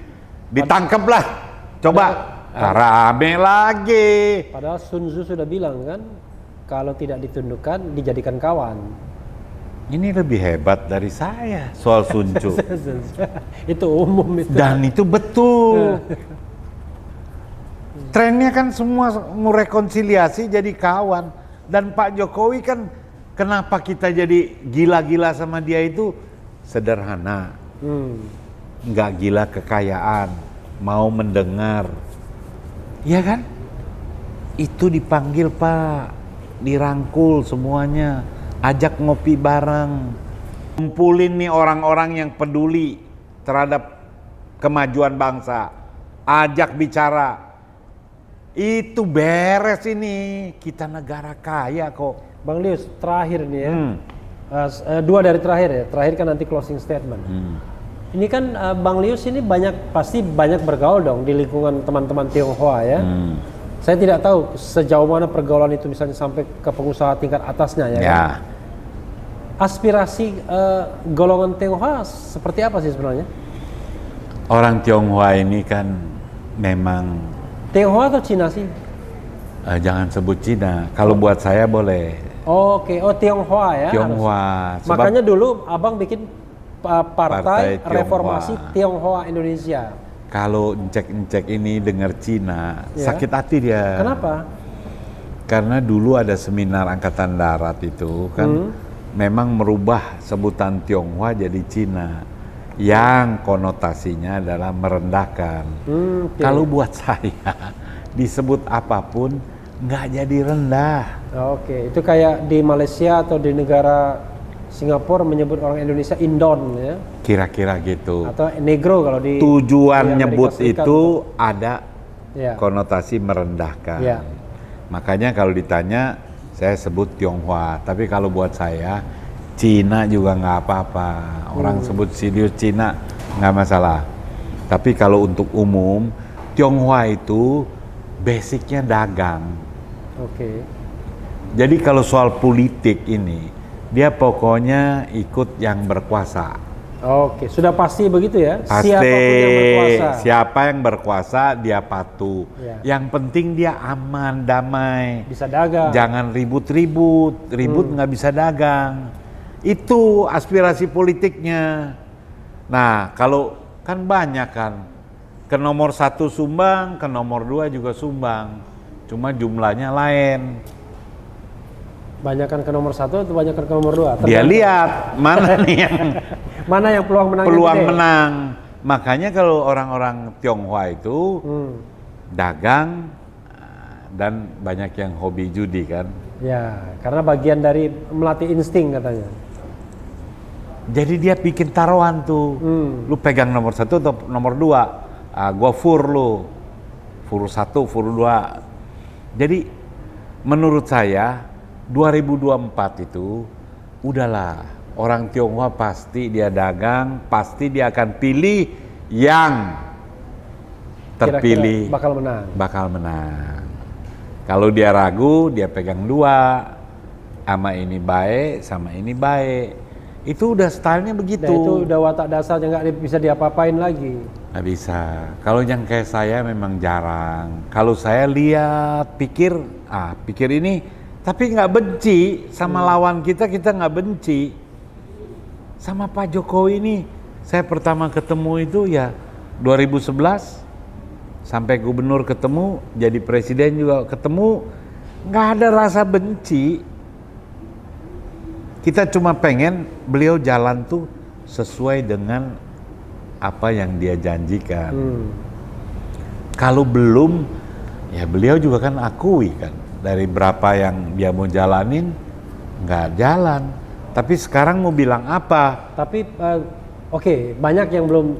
ditangkap lah. Coba rame lagi. Padahal Sun Tzu sudah bilang kan, kalau tidak ditundukkan dijadikan kawan. Ini lebih hebat dari saya soal Sun Tzu. Itu umum itu. Dan itu betul. Trennya kan semua mau rekonsiliasi jadi kawan. Dan Pak Jokowi kan kenapa kita jadi gila-gila sama dia itu sederhana. Nggak gila kekayaan, mau mendengar. Iya kan? Itu dipanggil Pak, dirangkul semuanya, ajak ngopi bareng. Kumpulin nih orang-orang yang peduli terhadap kemajuan bangsa. Ajak bicara. Itu beres ini, kita negara kaya kok. Bang Lius, terakhir nih ya. Dua dari terakhir ya. Terakhir kan nanti closing statement. Ini kan Bang Lius ini pasti banyak bergaul dong di lingkungan teman-teman Tionghoa ya. Saya tidak tahu sejauh mana pergaulan itu misalnya sampai ke pengusaha tingkat atasnya ya. Kan? Aspirasi golongan Tionghoa seperti apa sih sebenarnya? Orang Tionghoa ini kan memang Tionghoa atau Cina sih? Jangan sebut Cina. Kalau buat saya boleh. Oke, Tionghoa ya. Tionghoa. Makanya dulu Abang bikin partai Tionghoa. Reformasi Tionghoa Indonesia. Kalau encek-encek ini dengar Cina, sakit hati dia. Kenapa? Karena dulu ada seminar Angkatan Darat itu kan memang merubah sebutan Tionghoa jadi Cina. Yang konotasinya adalah merendahkan. Kalau buat saya disebut apapun nggak jadi rendah. Oke, itu kayak di Malaysia atau di negara Singapura menyebut orang Indonesia Indon ya. Kira-kira gitu. Atau negro kalau di tujuan di nyebut Serikat, itu ada ya. konotasi merendahkan. Ya. Makanya kalau ditanya saya sebut Tionghoa, tapi kalau buat saya Cina juga nggak apa-apa. Orang sebut serius Cina nggak masalah. Tapi kalau untuk umum, Tionghoa itu basicnya dagang. Oke. Jadi kalau soal politik ini, dia pokoknya ikut yang berkuasa. Oke, sudah pasti begitu ya? Pasti, siapapun yang berkuasa. siapa yang berkuasa dia patuh. Ya. Yang penting dia aman, damai. Bisa dagang. Jangan ribut-ribut, nggak bisa dagang. Itu aspirasi politiknya. Nah, kalau kan banyak kan, ke nomor 1 sumbang, ke nomor 2 juga sumbang. Cuma jumlahnya lain. Banyakan ke nomor 1 atau banyakan ke nomor 2? Dia lihat mana nih yang mana yang peluang menang? peluang menang. Makanya kalau orang-orang Tionghoa itu dagang dan banyak yang hobi judi kan. Ya, karena bagian dari melatih insting katanya. Jadi dia bikin taruhan tuh. Lu pegang nomor 1 atau nomor 2. Gua fur lu. Fur 1, fur 2. Jadi menurut saya 2024 itu udahlah, orang Tionghoa pasti dia dagang, pasti dia akan pilih yang terpilih. Kira-kira bakal menang. Kalau dia ragu, dia pegang 2. Sama ini baik, sama ini baik. Itu udah stylenya begitu. Nah, itu udah watak dasar yang nggak bisa diapa-apain lagi. Nggak bisa. Kalau yang kayak saya memang jarang. Kalau saya lihat, pikir ini, tapi nggak benci sama lawan kita nggak benci. Sama Pak Jokowi ini, saya pertama ketemu itu ya 2011, sampai gubernur ketemu, jadi presiden juga ketemu, nggak ada rasa benci. Kita cuma pengen beliau jalan tuh sesuai dengan apa yang dia janjikan. Kalau belum, ya beliau juga kan akui kan, dari berapa yang dia mau jalanin, nggak jalan. Tapi sekarang mau bilang apa? Tapi oke, banyak yang belum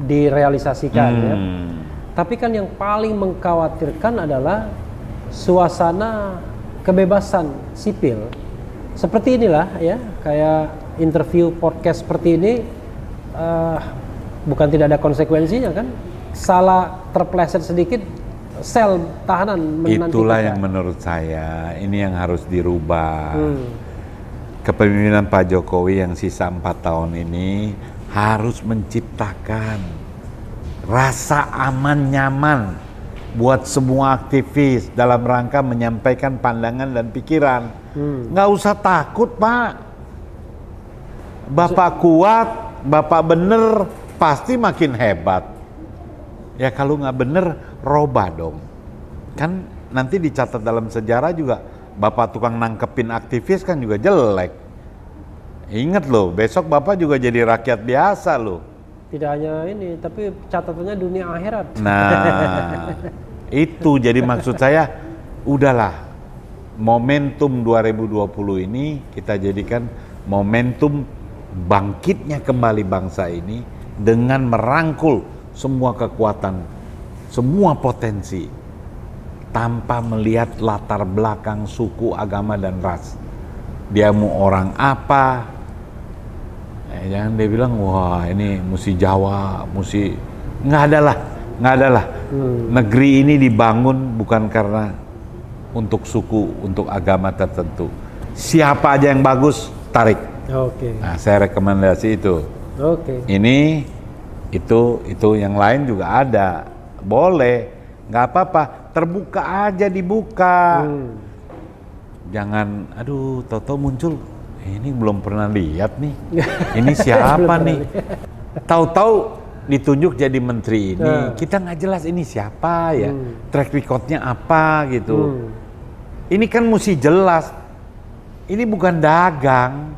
direalisasikan ya. Tapi kan yang paling mengkhawatirkan adalah suasana kebebasan sipil. Seperti inilah ya, kayak interview podcast seperti ini, bukan tidak ada konsekuensinya kan? Salah terpleset sedikit, sel tahanan menantikan. Itulah yang menurut saya ini yang harus dirubah. Kepemimpinan Pak Jokowi yang sisa 4 tahun ini harus menciptakan rasa aman nyaman buat semua aktivis dalam rangka menyampaikan pandangan dan pikiran. Nggak usah takut, Pak. Bapak kuat, Bapak bener, pasti makin hebat. Ya kalau nggak bener, robah dong. Kan nanti dicatat dalam sejarah juga, Bapak tukang nangkepin aktivis kan juga jelek. Ingat loh, besok Bapak juga jadi rakyat biasa loh. Tidak hanya ini, tapi catatannya dunia akhirat. Nah, itu jadi maksud saya, udahlah. Momentum 2020 ini kita jadikan momentum bangkitnya kembali bangsa ini dengan merangkul semua kekuatan, semua potensi, tanpa melihat latar belakang suku, agama, dan ras. Dia mau orang apa, jangan dia bilang, wah ini musi Jawa, musi, nggak ada lah. Negeri ini dibangun bukan karena untuk suku, untuk agama tertentu. Siapa aja yang bagus, tarik. Oke. Nah, saya rekomendasi itu. Oke. Ini, itu yang lain juga ada. Boleh, nggak apa-apa. Terbuka aja, dibuka. Jangan, aduh, tahu-tahu muncul. Ini belum pernah lihat nih. Ini siapa nih? Tahu-tahu ditunjuk jadi menteri ini. Kita nggak jelas ini siapa ya. Track recordnya apa gitu. Ini kan mesti jelas. Ini bukan dagang.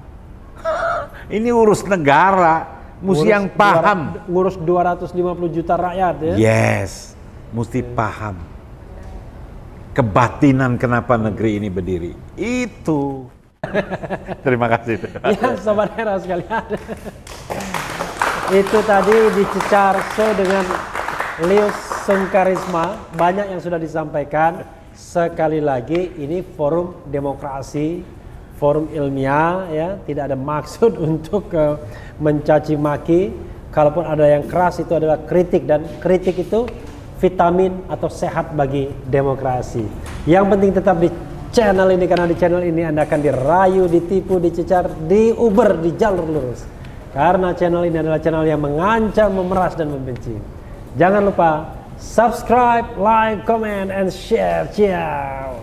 Ini urus negara. Mesti yang paham. Ngurus 250 juta rakyat ya. Yes. Mesti paham. Kebatinan kenapa negeri ini berdiri. Itu. Terima kasih. Ya, Sobat Era sekalian. Itu tadi dicecar show dengan Lius Sungkarisma. Banyak yang sudah disampaikan. Sekali lagi ini forum demokrasi, forum ilmiah ya, tidak ada maksud untuk mencaci maki. Kalaupun ada yang keras itu adalah kritik, dan kritik itu vitamin atau sehat bagi demokrasi. Yang penting tetap di channel ini, karena di channel ini Anda akan dirayu, ditipu, dicecar, diuber di jalur lurus. Karena channel ini adalah channel yang mengancam, memeras, dan membenci. Jangan lupa subscribe, like, comment, and share. Ciao.